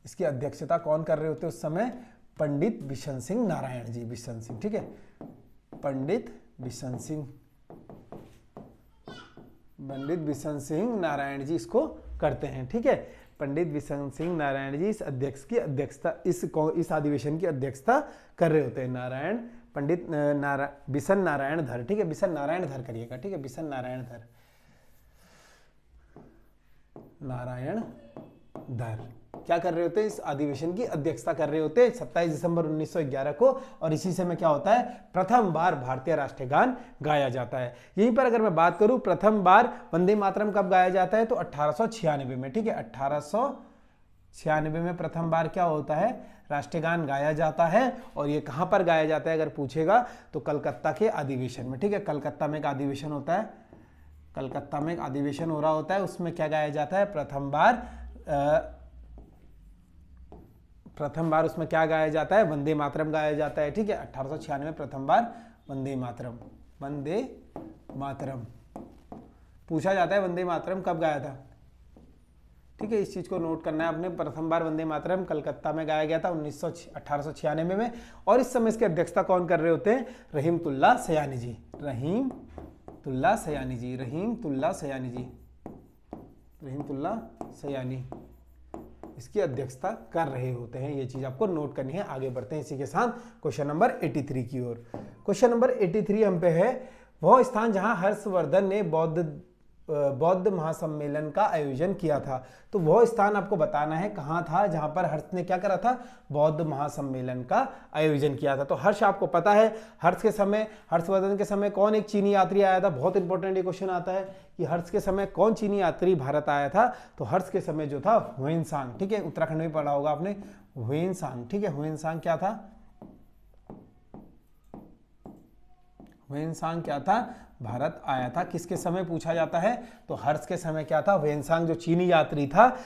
इसकी अध्यक्षता कौन कर रहे होते उस समय, पंडित बिशन सिंह नारायण जी, बिशन सिंह। ठीक है, पंडित बिशन सिंह नारायण जी इसको करते हैं। ठीक है, पंडित बिशन सिंह नारायण जी इस इस अधिवेशन की अध्यक्षता कर रहे होते हैं। बिशन नारायण धर। ठीक है, बिशन नारायण धर करिएगा। ठीक है, बिशन नारायण धर क्या कर रहे होते हैं, इस अधिवेशन की अध्यक्षता कर रहे होते हैं 27 दिसंबर 1911 को। और इसी से में क्या होता है, प्रथम बार भारतीय राष्ट्रीय गान गाया जाता है। यहीं पर अगर मैं बात करूं प्रथम बार वंदे मातरम कब गाया जाता है, तो 1896 में। ठीक है, 1896 में प्रथम बार क्या होता है, राष्ट्रीय गान गाया जाता है और ये कहाँ पर गाया जाता है अगर पूछेगा तो कलकत्ता के अधिवेशन में, ठीक है। कलकत्ता में एक अधिवेशन होता है, कलकत्ता में एक अधिवेशन हो रहा होता है, उसमें क्या गाया जाता है, प्रथम बार उसमें क्या गाया जाता है, वंदे मातरम गाया जाता है, ठीक है। 1896 में प्रथम बार वंदे मातरम पूछा जाता है, वंदे मातरम कब गाया था, ठीक है। इस चीज को नोट करना है आपने। प्रथम बार वंदे मातरम कलकत्ता में गाया गया था 1896 में। और इस समय इसकी अध्यक्षता कौन कर रहे होते हैं, रहीमतुल्लाह सयानी इसकी अध्यक्षता कर रहे होते हैं। ये चीज आपको नोट करनी है। आगे बढ़ते हैं इसी के साथ क्वेश्चन नंबर 83 की ओर। क्वेश्चन नंबर 83 हम पे है, वह स्थान जहां हर्षवर्धन ने बौद्ध महासम्मेलन का आयोजन किया था। तो वह स्थान आपको बताना है कहां था जहां पर हर्ष ने क्या करा था, बौद्ध महासम्मेलन का आयोजन किया था। तो हर्ष आपको पता है, हर्षवर्धन के समय कौन एक चीनी यात्री आया था। बहुत इंपॉर्टेंट ये क्वेश्चन आता है कि हर्ष के समय कौन चीनी यात्री भारत आया था। तो हर्ष के समय जो था ह्वेनसांग, ठीक है, उत्तराखंड में पढ़ा होगा आपने, ह्वेनसांग, ठीक है। ह्वेनसांग क्या था, भारत आया था। किसके समय पूछा जाता है, तो हर्ष के समय क्या था, ह्वेनसांग जो चीनी यात्री था,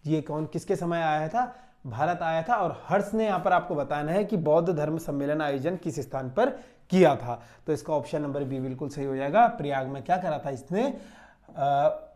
ये कौन किसके समय आया था, भारत आया था। और हर्ष ने यहाँ पर आपको बताना है कि बौद्ध धर्म सम्मेलन आयोजन किस स्थान पर किया था। तो इसका ऑप्शन नंबर बी बिल्कुल सही हो जाएगा। प्रयाग में क्या करा था इसने,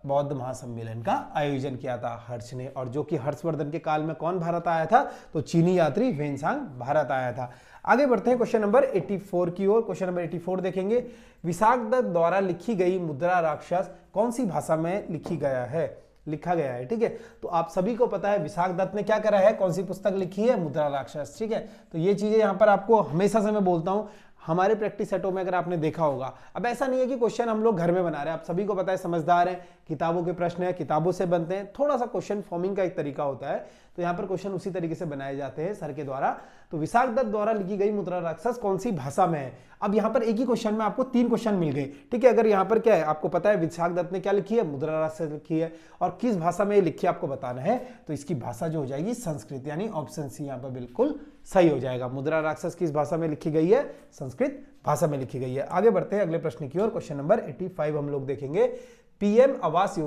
बौद्ध महासम्मेलन का आयोजन किया था हर्ष ने। और जो कि हर्षवर्धन के काल में कौन भारत आया था, तो चीनी यात्री ह्वेनसांग भारत आया था। आगे बढ़ते हैं क्वेश्चन नंबर 84 की ओर। क्वेश्चन नंबर 84 देखेंगे, विशाखदत्त द्वारा लिखी गई मुद्रा राक्षस कौन सी भाषा में लिखा गया है, ठीक है। तो आप सभी को पता है विशाखदत्त ने क्या करा है, कौन सी पुस्तक लिखी है, मुद्रा राक्षस, ठीक है। तो ये चीजें यहाँ पर आपको हमेशा से मैं बोलता हूँ, हमारे प्रैक्टिस सेटों में अगर आपने देखा होगा, अब ऐसा नहीं है कि क्वेश्चन हम लोग घर में बना रहे हैं, आप सभी को पता है, समझदार हैं, किताबों के प्रश्न है, किताबों से बनते हैं, थोड़ा सा क्वेश्चन फॉर्मिंग का एक तरीका होता है, तो यहाँ पर क्वेश्चन उसी तरीके से बनाए जाते हैं सर के द्वारा। तो विशाखदत्त द्वारा लिखी गई मुद्रा राक्षस कौन सी भाषा में है। अब यहाँ पर एक ही क्वेश्चन में आपको 3 क्वेश्चन मिल गए, ठीक है। अगर यहाँ पर क्या है, आपको पता है विशाखदत्त ने क्या लिखी है, मुद्रा राक्षस लिखी है, और किस भाषा में लिखी है आपको बताना है। तो इसकी भाषा जो हो जाएगी संस्कृत, यानी ऑप्शन सी यहाँ पर बिल्कुल सही हो जाएगा। मुद्रा राक्षस किस भाषा में लिखी गई है, संस्कृत भाषा में लिखी गई है। आगे बढ़ते हैं अगले प्रश्न की ओर। क्वेश्चन नंबर 85 हम लोग देखेंगे, पीएम आवास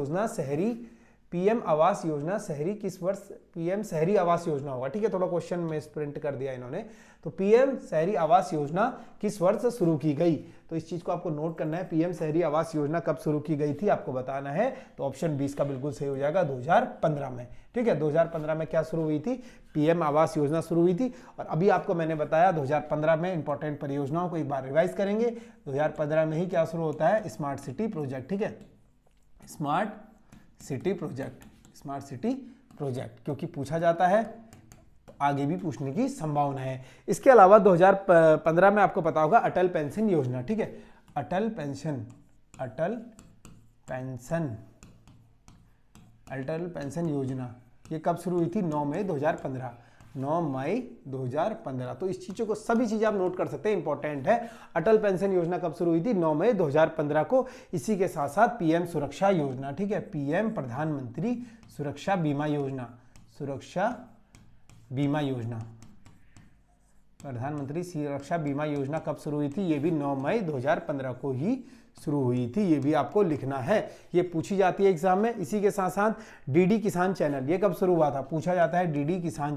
योजना शहरी किस वर्ष, पीएम शहरी आवास योजना होगा, ठीक है। थोड़ा क्वेश्चन में प्रिंट कर दिया इन्होंने। तो पीएम शहरी आवास योजना किस वर्ष शुरू की गई, तो इस चीज को आपको नोट करना है। पीएम शहरी आवास योजना कब शुरू की गई थी आपको बताना है। तो ऑप्शन 20 का बिल्कुल सही हो जाएगा, 2015 में, ठीक है। 2015 में क्या शुरू हुई थी, पीएम आवास योजना शुरू हुई थी। और अभी आपको मैंने बताया 2015 में इंपॉर्टेंट परियोजनाओं को एक बार रिवाइज करेंगे। 2015 में ही क्या शुरू होता है, स्मार्ट सिटी प्रोजेक्ट, ठीक है, स्मार्ट सिटी प्रोजेक्ट, क्योंकि पूछा जाता है, आगे भी पूछने की संभावना है। इसके अलावा 2015 में आपको पता होगा अटल पेंशन योजना, ठीक है, अटल पेंशन योजना, ये कब शुरू हुई थी, 9 मई 2015। तो इस चीजों को, सभी चीजें आप नोट कर सकते हैं, इंपॉर्टेंट है। अटल पेंशन योजना कब शुरू हुई थी, 9 मई 2015 को। इसी के साथ साथ पीएम सुरक्षा योजना, ठीक है, पीएम प्रधानमंत्री सुरक्षा बीमा योजना, प्रधानमंत्री सुरक्षा बीमा योजना कब शुरू हुई थी, ये भी 9 मई 2015 को ही शुरू हुई थी। ये भी आपको लिखना है, ये पूछी जाती है एग्जाम में। इसी के साथ साथ डीडी किसान चैनल, ये कब शुरू हुआ था, पूछा जाता है। डीडी किसान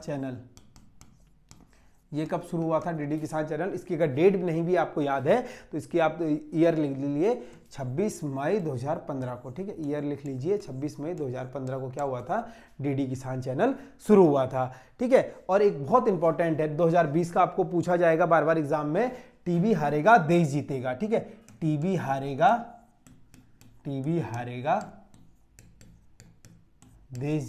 चैनल ये कब शुरू हुआ था, डीडी किसान चैनल। इसकी अगर डेट नहीं भी आपको याद है तो इसकी आप ईयर लिख लीजिए, 26 मई 2015 को, ठीक है, ईयर लिख लीजिए, 26 मई 2015 को क्या हुआ था, डीडी किसान चैनल शुरू हुआ था, ठीक है। और एक बहुत इंपॉर्टेंट है, 2020 का आपको पूछा जाएगा बार बार एग्जाम में, टीबी हारेगा देश जीतेगा, ठीक है, टीबी हारेगा देश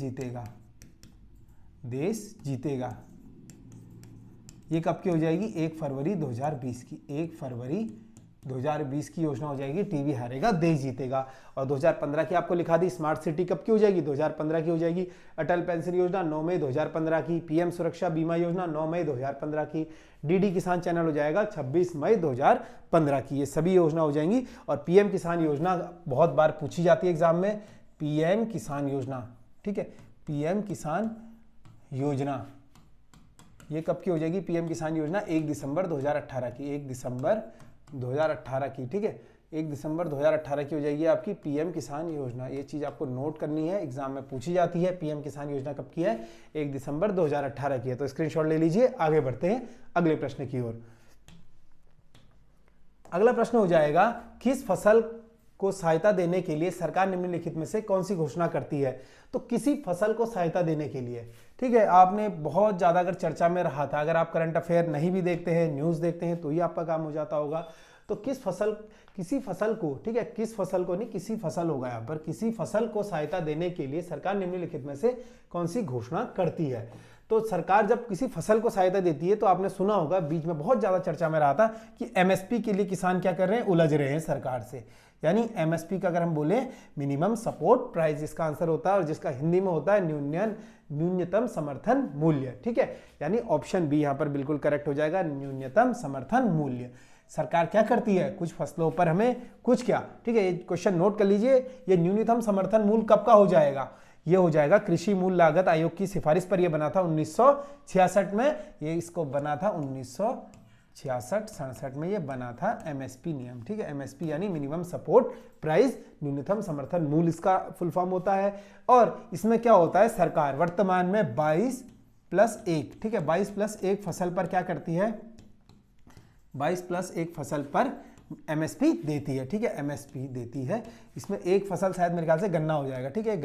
जीतेगा, ये कब की हो जाएगी, 1 फरवरी 2020 की, 1 फरवरी 2020 की योजना हो जाएगी, टीबी हारेगा देश जीतेगा। और 2015 की आपको लिखा दी, स्मार्ट सिटी कब की हो जाएगी, 2015 की हो जाएगी। अटल पेंशन योजना 9 मई 2015 की, पीएम सुरक्षा बीमा योजना 9 मई 2015 की, डीडी किसान चैनल हो जाएगा 26 मई 2015 की। ये सभी योजना हो जाएंगी। और पीएम किसान योजना बहुत बार पूछी जाती है एग्जाम में, पीएम किसान योजना ठीक है। पीएम किसान योजना ये कब की हो जाएगी? पीएम किसान योजना 1 दिसंबर 2018 की, 1 दिसंबर 2018 की, ठीक है। 1 दिसंबर 2018 की हो जाएगी आपकी पीएम किसान योजना। ये चीज़ आपको नोट करनी है, एग्जाम में पूछी जाती है। पीएम किसान योजना कब की है? 1 दिसंबर 2018 की है। तो स्क्रीनशॉट ले लीजिए। आगे बढ़ते हैं अगले प्रश्न की ओर। अगला प्रश्न हो जाएगा, किस फसल को सहायता देने के लिए सरकार निम्नलिखित में से कौन सी घोषणा करती है? तो किसी फसल को सहायता देने के लिए, ठीक है। आपने बहुत ज्यादा अगर चर्चा में रहा था, अगर आप करंट अफेयर नहीं भी देखते हैं, न्यूज देखते हैं, तो ही आपका काम हो जाता होगा। तो किसी फसल को, ठीक है, किस फसल को नहीं, किसी फसल होगा यहाँ पर, किसी फसल को सहायता देने के लिए सरकार निम्नलिखित में से कौन सी घोषणा करती है? तो सरकार जब किसी फसल को सहायता देती है तो आपने सुना होगा, बीच में बहुत ज्यादा चर्चा में रहा था कि एमएसपी के लिए किसान क्या कर रहे हैं? उलझ रहे हैं सरकार से। यानी एमएसपी का अगर हम बोले मिनिमम सपोर्ट प्राइस, इसका आंसर होता है, और जिसका हिंदी में होता है न्यूनतम समर्थन मूल्य, ठीक है। यानी ऑप्शन बी यहाँ पर बिल्कुल करेक्ट हो जाएगा, न्यूनतम समर्थन मूल्य। सरकार क्या करती है? कुछ फसलों पर हमें कुछ क्या, ठीक है। ये क्वेश्चन नोट कर लीजिए। ये न्यूनतम समर्थन मूल्य कब का हो जाएगा? ये हो जाएगा कृषि मूल्य लागत आयोग की सिफारिश पर। ये बना था 1966 में, ये इसको बना था 1966-67 में, ये बना था एमएसपी नियम, ठीक है। एमएसपी यानी मिनिमम सपोर्ट प्राइस, न्यूनतम समर्थन मूल्य इसका फुल फॉर्म होता है। और इसमें क्या होता है? सरकार वर्तमान में 22+1, ठीक है, 22+1 फसल पर क्या करती है? 22+1 फसल पर एमएसपी देती है, ठीक है, एमएसपी देती है। इसमें एक फसल शायद मेरे ख्याल से गन्ना हो जाएगा, ठीक है।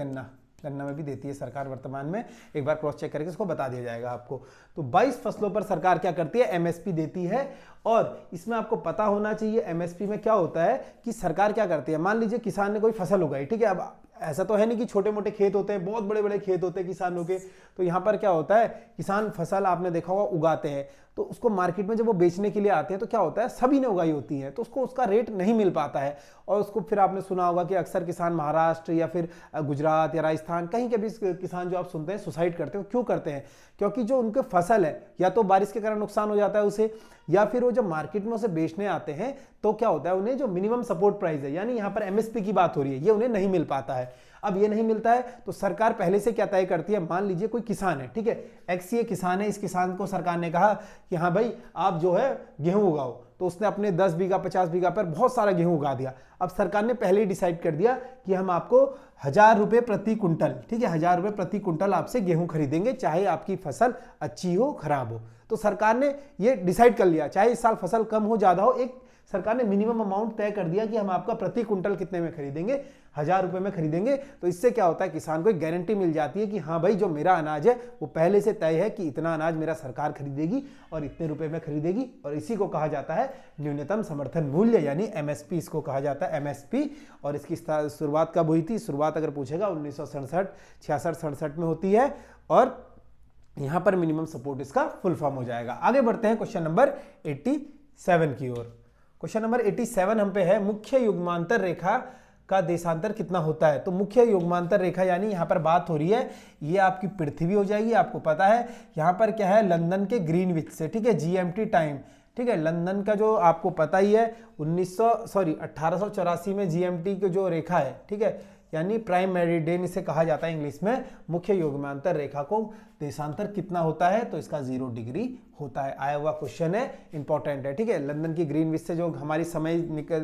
गन्ना में भी देती है सरकार वर्तमान में, एक बार क्रॉस चेक करके इसको बता दिया जाएगा आपको। तो 22 फसलों पर सरकार क्या करती है? एमएसपी देती है। और इसमें आपको पता होना चाहिए एमएसपी में क्या होता है कि सरकार क्या करती है। मान लीजिए किसान ने कोई फसल उगाई, ठीक है। अब ऐसा तो है नहीं कि छोटे मोटे खेत होते हैं, बहुत बड़े बड़े खेत होते हैं किसानों के। तो यहाँ पर क्या होता है, किसान फसल आपने देखा होगा उगाते हैं, तो उसको मार्केट में जब वो बेचने के लिए आते हैं तो क्या होता है, सभी ने उगाई होती है, तो उसको उसका रेट नहीं मिल पाता है। और उसको फिर आपने सुना होगा कि अक्सर किसान महाराष्ट्र या फिर गुजरात या राजस्थान, कहीं के भी किसान जो आप सुनते हैं सुसाइड करते हैं। क्यों करते हैं? क्योंकि जो उनके फसल है, या तो बारिश के कारण नुकसान हो जाता है उसे, या फिर वो जब मार्केट में उसे बेचने आते हैं तो क्या होता है, उन्हें जो मिनिमम सपोर्ट प्राइस है, यानी यहाँ पर एमएसपी की बात हो रही है, ये उन्हें नहीं मिल पाता है। अब ये नहीं मिलता है तो सरकार पहले से क्या तय करती है? मान लीजिए कोई किसान है, ठीक है, एक्स ये किसान है, इस किसान को सरकार ने कहा कि हाँ भाई आप जो है गेहूं उगाओ, तो उसने अपने 10 बीघा 50 बीघा पर बहुत सारा गेहूं उगा दिया। अब सरकार ने पहले ही डिसाइड कर दिया कि हम आपको 1000 रुपए प्रति कुंटल, ठीक है, 1000 रुपए प्रति कुंटल आपसे गेहूं खरीदेंगे, चाहे आपकी फसल अच्छी हो खराब हो। तो सरकार ने ये डिसाइड कर लिया, चाहे इस साल फसल कम हो ज्यादा हो, एक सरकार ने मिनिमम अमाउंट तय कर दिया कि हम आपका प्रति कुंटल कितने में खरीदेंगे? 1000 रुपए में खरीदेंगे। तो इससे क्या होता है, किसान को एक गारंटी मिल जाती है कि हाँ भाई जो मेरा अनाज है वो पहले से तय है कि इतना अनाज मेरा सरकार खरीदेगी और इतने रुपए में खरीदेगी। और इसी को कहा जाता है न्यूनतम समर्थन मूल्य, यानी एमएसपी इसको कहा जाता है, एमएसपी। और इसकी शुरुआत कब हुई थी? शुरुआत अगर पूछेगा 1967, 66-67 में होती है। और यहां पर मिनिमम सपोर्ट इसका फुल फॉर्म हो जाएगा। आगे बढ़ते हैं क्वेश्चन नंबर 87 की ओर। क्वेश्चन नंबर 87 हम पे है, मुख्य युग्मांतर रेखा का देशांतर कितना होता है? तो मुख्य युग्मांतर रेखा यानी यहाँ पर बात हो रही है, ये आपकी पृथ्वी हो जाएगी। आपको पता है यहाँ पर क्या है, लंदन के ग्रीनविच से, ठीक है, जीएमटी टाइम, ठीक है, लंदन का जो आपको पता ही है 1884 में जीएमटी की जो रेखा है, ठीक है, यानी प्राइम मेरिडियन इसे कहा जाता है इंग्लिश में। मुख्य युग्मांतर रेखा को देशांतर कितना होता है? तो इसका 0 डिग्री होता है। आया हुआ क्वेश्चन है, इंपॉर्टेंट है, ठीक है। लंदन की ग्रीनविच से जो हमारी समय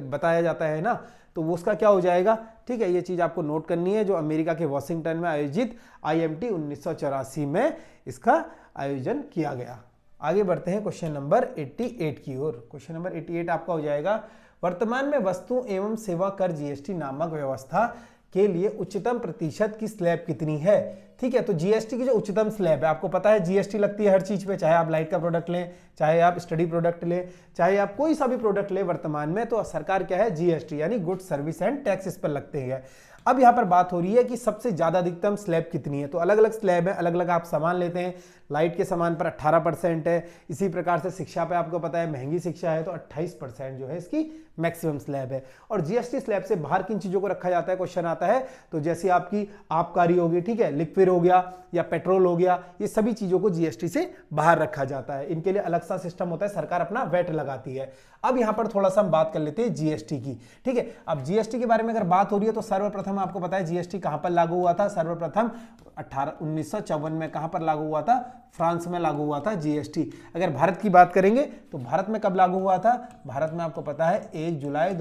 बताया जाता है ना, तो वो उसका क्या हो जाएगा, ठीक है। ये चीज आपको नोट करनी है, जो अमेरिका के वॉशिंगटन में आयोजित IMT 1984 में इसका आयोजन किया गया। आगे बढ़ते हैं क्वेश्चन नंबर 88 की ओर। क्वेश्चन नंबर 88 आपका हो जाएगा, वर्तमान में वस्तु एवं सेवा कर जीएसटी नामक व्यवस्था के लिए उच्चतम प्रतिशत की स्लैब कितनी है? ठीक है, तो जीएसटी की जो उच्चतम स्लैब है, आपको पता है जीएसटी लगती है हर चीज पे, चाहे आप लाइट का प्रोडक्ट लें, चाहे आप स्टडी प्रोडक्ट लें, चाहे आप कोई सा भी प्रोडक्ट लें वर्तमान में, तो सरकार क्या है, जीएसटी यानी गुड सर्विस एंड टैक्स इस पर लगते हैं। अब यहाँ पर बात हो रही है कि सबसे ज्यादा अधिकतम स्लैब कितनी है। तो अलग अलग स्लैब है, अलग अलग आप सामान लेते हैं, लाइट के सामान पर 18% है। इसी प्रकार से शिक्षा पे आपको पता है महंगी शिक्षा है तो 28% जो है इसकी मैक्सिमम स्लैब है। और जीएसटी स्लैब से बाहर किन चीजों को रखा जाता है, क्वेश्चन आता है तो जैसे आपकी आबकारी होगी, ठीक है, लिक्विड हो गया या पेट्रोल हो गया, ये सभी चीजों को जीएसटी से बाहर रखा जाता है। इनके लिए अलग सा सिस्टम होता है, सरकार अपना वैट लगाती है। अब यहां पर थोड़ा सा हम बात कर लेते हैं जीएसटी की, ठीक है। अब जीएसटी के बारे में अगर बात हो रही है तो सर्वप्रथम आपको पता है जीएसटी कहां पर लागू हुआ था, सर्वप्रथम 1954 में कहां पर लागू हुआ था, फ्रांस में लागू हुआ था जीएसटी। अगर भारत की बात करेंगे तो भारत में कब लागू हुआ था, भारत में आपको पता है 1 जुलाई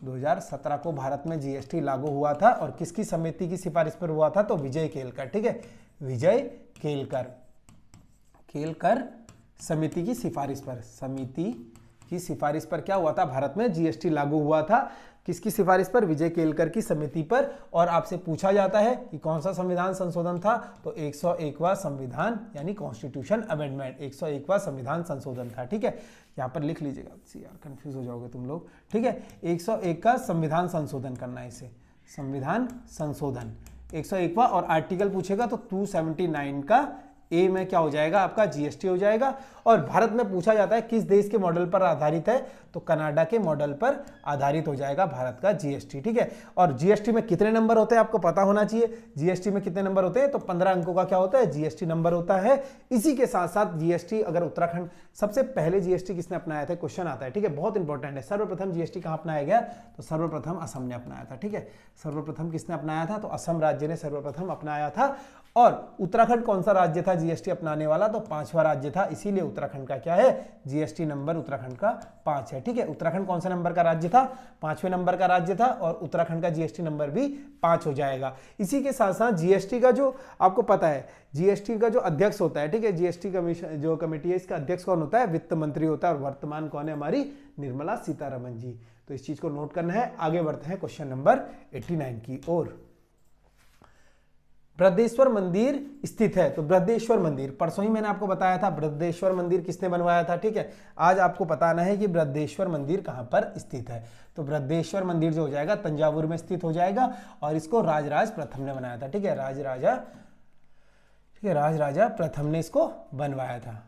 2017 को भारत में जीएसटी लागू हुआ था। और किसकी समिति की सिफारिश पर हुआ था, तो विजय केलकर, ठीक है, विजय केलकर समिति की सिफारिश पर क्या हुआ था, भारत में जीएसटी लागू हुआ था। किसकी सिफारिश पर, विजय केलकर की समिति पर। और आपसे पूछा जाता है कि कौन सा संविधान संशोधन था, तो 101वां संविधान यानी कॉन्स्टिट्यूशन अमेंडमेंट, 101वां संविधान संशोधन था, ठीक है। यहां पर लिख लीजिएगा यार, कंफ्यूज हो जाओगे तुम लोग, ठीक है। 101 का संविधान संशोधन करना है इसे, संविधान संशोधन 101वां। और आर्टिकल पूछेगा तो 279 का ए में क्या हो जाएगा, आपका जीएसटी हो जाएगा। और भारत में पूछा जाता है किस देश के मॉडल पर आधारित है, तो कनाडा के मॉडल पर आधारित हो जाएगा भारत का जीएसटी, ठीक है। और जीएसटी में कितने नंबर होते हैं आपको पता होना चाहिए। जीएसटी में कितने नंबर होते हैं, तो 15 अंकों का क्या होता है, जीएसटी नंबर होता है। इसी के साथ साथ जीएसटी, अगर उत्तराखंड, सबसे पहले जीएसटी किसने अपनाया था, क्वेश्चन आता है, ठीक है, बहुत इंपॉर्टेंट है। सर्वप्रथम जीएसटी कहां अपनाया गया, तो सर्वप्रथम असम ने अपनाया था, ठीक है। सर्वप्रथम किसने अपनाया था, तो असम राज्य ने सर्वप्रथम अपनाया था। और उत्तराखंड कौन सा राज्य था जीएसटी अपनाने वाला, तो 5वां राज्य था, इसीलिए उत्तराखंड का क्या है, जीएसटी नंबर उत्तराखंड का 5 है, ठीक है। उत्तराखंड कौन सा नंबर का राज्य था, 5वें नंबर का राज्य था, और उत्तराखंड का जीएसटी नंबर भी 5 हो जाएगा। इसी के साथ साथ जीएसटी का जो आपको पता है, जीएसटी का जो अध्यक्ष होता है, ठीक है, जीएसटी कमीशन जो कमेटी है, इसका अध्यक्ष कौन होता है, वित्त मंत्री होता है। और वर्तमान कौन है, हमारी निर्मला सीतारमण जी। तो इस चीज को नोट करना है। आगे बढ़ते हैं क्वेश्चन नंबर 89 की ओर। बृहदेश्वर मंदिर स्थित है, तो बृहदेश्वर मंदिर, परसों ही मैंने आपको बताया था बृहदेश्वर मंदिर किसने बनवाया था, ठीक है। आज आपको बताना है कि बृहदेश्वर मंदिर कहां पर स्थित है। तो बृहदेश्वर मंदिर जो हो जाएगा तंजावुर में स्थित हो जाएगा। और इसको राजराज प्रथम ने बनाया था, ठीक है, राजराजा प्रथम ने इसको बनवाया था,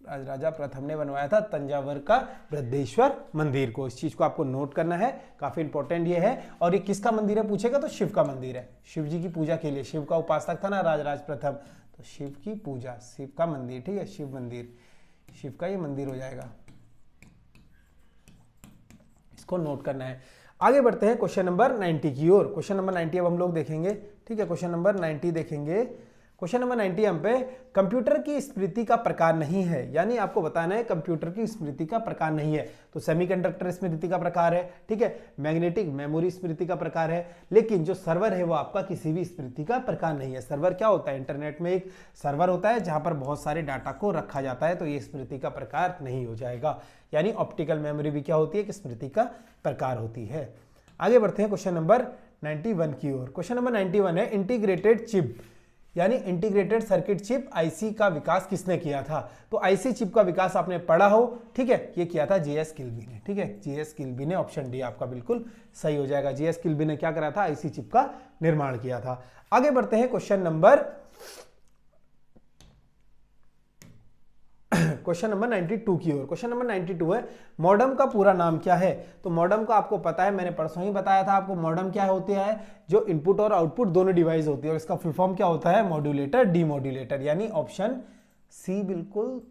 राजराजा प्रथम ने बनवाया था तंजावुर का बृहदेश्वर मंदिर को। इस चीज को आपको नोट करना है, काफी इंपॉर्टेंट ये है। और ये किसका मंदिर है पूछेगा तो शिव का मंदिर है, शिव जी की पूजा के लिए। शिव का उपासक था ना राजराज प्रथम, तो शिव की पूजा, शिव का मंदिर, ठीक है, शिव मंदिर, शिव का ये मंदिर हो जाएगा, इसको नोट करना है। आगे बढ़ते हैं क्वेश्चन नंबर 90 की ओर। क्वेश्चन नंबर 90 अब हम लोग देखेंगे, ठीक है, क्वेश्चन नंबर 90 देखेंगे। क्वेश्चन नंबर 90 हम पे कंप्यूटर की स्मृति का प्रकार नहीं है, यानी आपको बताना है कंप्यूटर की स्मृति का प्रकार नहीं है। तो सेमीकंडक्टर स्मृति का प्रकार है, ठीक है, मैग्नेटिक मेमोरी स्मृति का प्रकार है। लेकिन जो सर्वर है वो आपका किसी भी स्मृति का प्रकार नहीं है। सर्वर क्या होता है, इंटरनेट में एक सर्वर होता है जहां पर बहुत सारे डाटा को रखा जाता है, तो ये स्मृति का प्रकार नहीं हो जाएगा। यानी ऑप्टिकल मेमोरी भी क्या होती है, कि स्मृति का प्रकार होती है। आगे बढ़ते हैं क्वेश्चन नंबर 91 की ओर। क्वेश्चन नंबर 91 है इंटीग्रेटेड चिप, यानी इंटीग्रेटेड सर्किट चिप आईसी का विकास किसने किया था। तो आईसी चिप का विकास आपने पढ़ा हो, ठीक है, ये किया था जेएस किल्बी ने, ठीक है, जेएस किल्बी ने। ऑप्शन डी आपका बिल्कुल सही हो जाएगा। जेएस किल्बी ने क्या करा था, आईसी चिप का निर्माण किया था। आगे बढ़ते हैं क्वेश्चन नंबर 92 की ओर। क्वेश्चन नंबर 92 है मॉडेम का पूरा नाम क्या है। तो मॉडेम का आपको पता है, मैंने परसों ही बताया था आपको, मॉडेम क्या होती है, जो इनपुट और आउटपुट दोनों डिवाइस होती है। और इसका फुल फॉर्म क्या होता है, मॉड्यूलेटर डीमॉड्यूलेटर, यानी ऑप्शन सी, बिल्कुल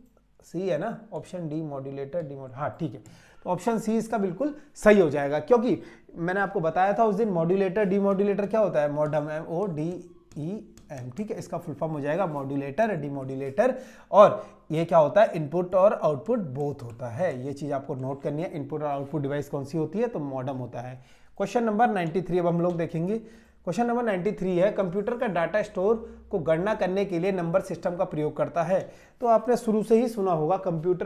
सी है ना, ऑप्शन डी मॉड्यूलेटर हाँ ठीक है, तो ऑप्शन सी इसका बिल्कुल सही हो जाएगा। क्योंकि मैंने आपको बताया था उस दिन मॉड्यूलेटर डीमॉड्यूलेटर क्या होता है, मॉडेम, MODEM, ठीक है, इसका फुल फॉर्म हो जाएगा मॉड्यूलेटर डीमॉड्यूलेटर। और ये क्या होता है, इनपुट और आउटपुट बोथ होता है। ये चीज आपको नोट करनी है, इनपुट और आउटपुट डिवाइस कौन सी होती है, तो मॉडेम होता है। क्वेश्चन नंबर 93 अब हम लोग देखेंगे। क्वेश्चन नंबर 93 है कंप्यूटर का डाटा स्टोर को गणना करने के लिए नंबर सिस्टम का प्रयोग करता है। तो आपने शुरू से ही सुना होगा कंप्यूटर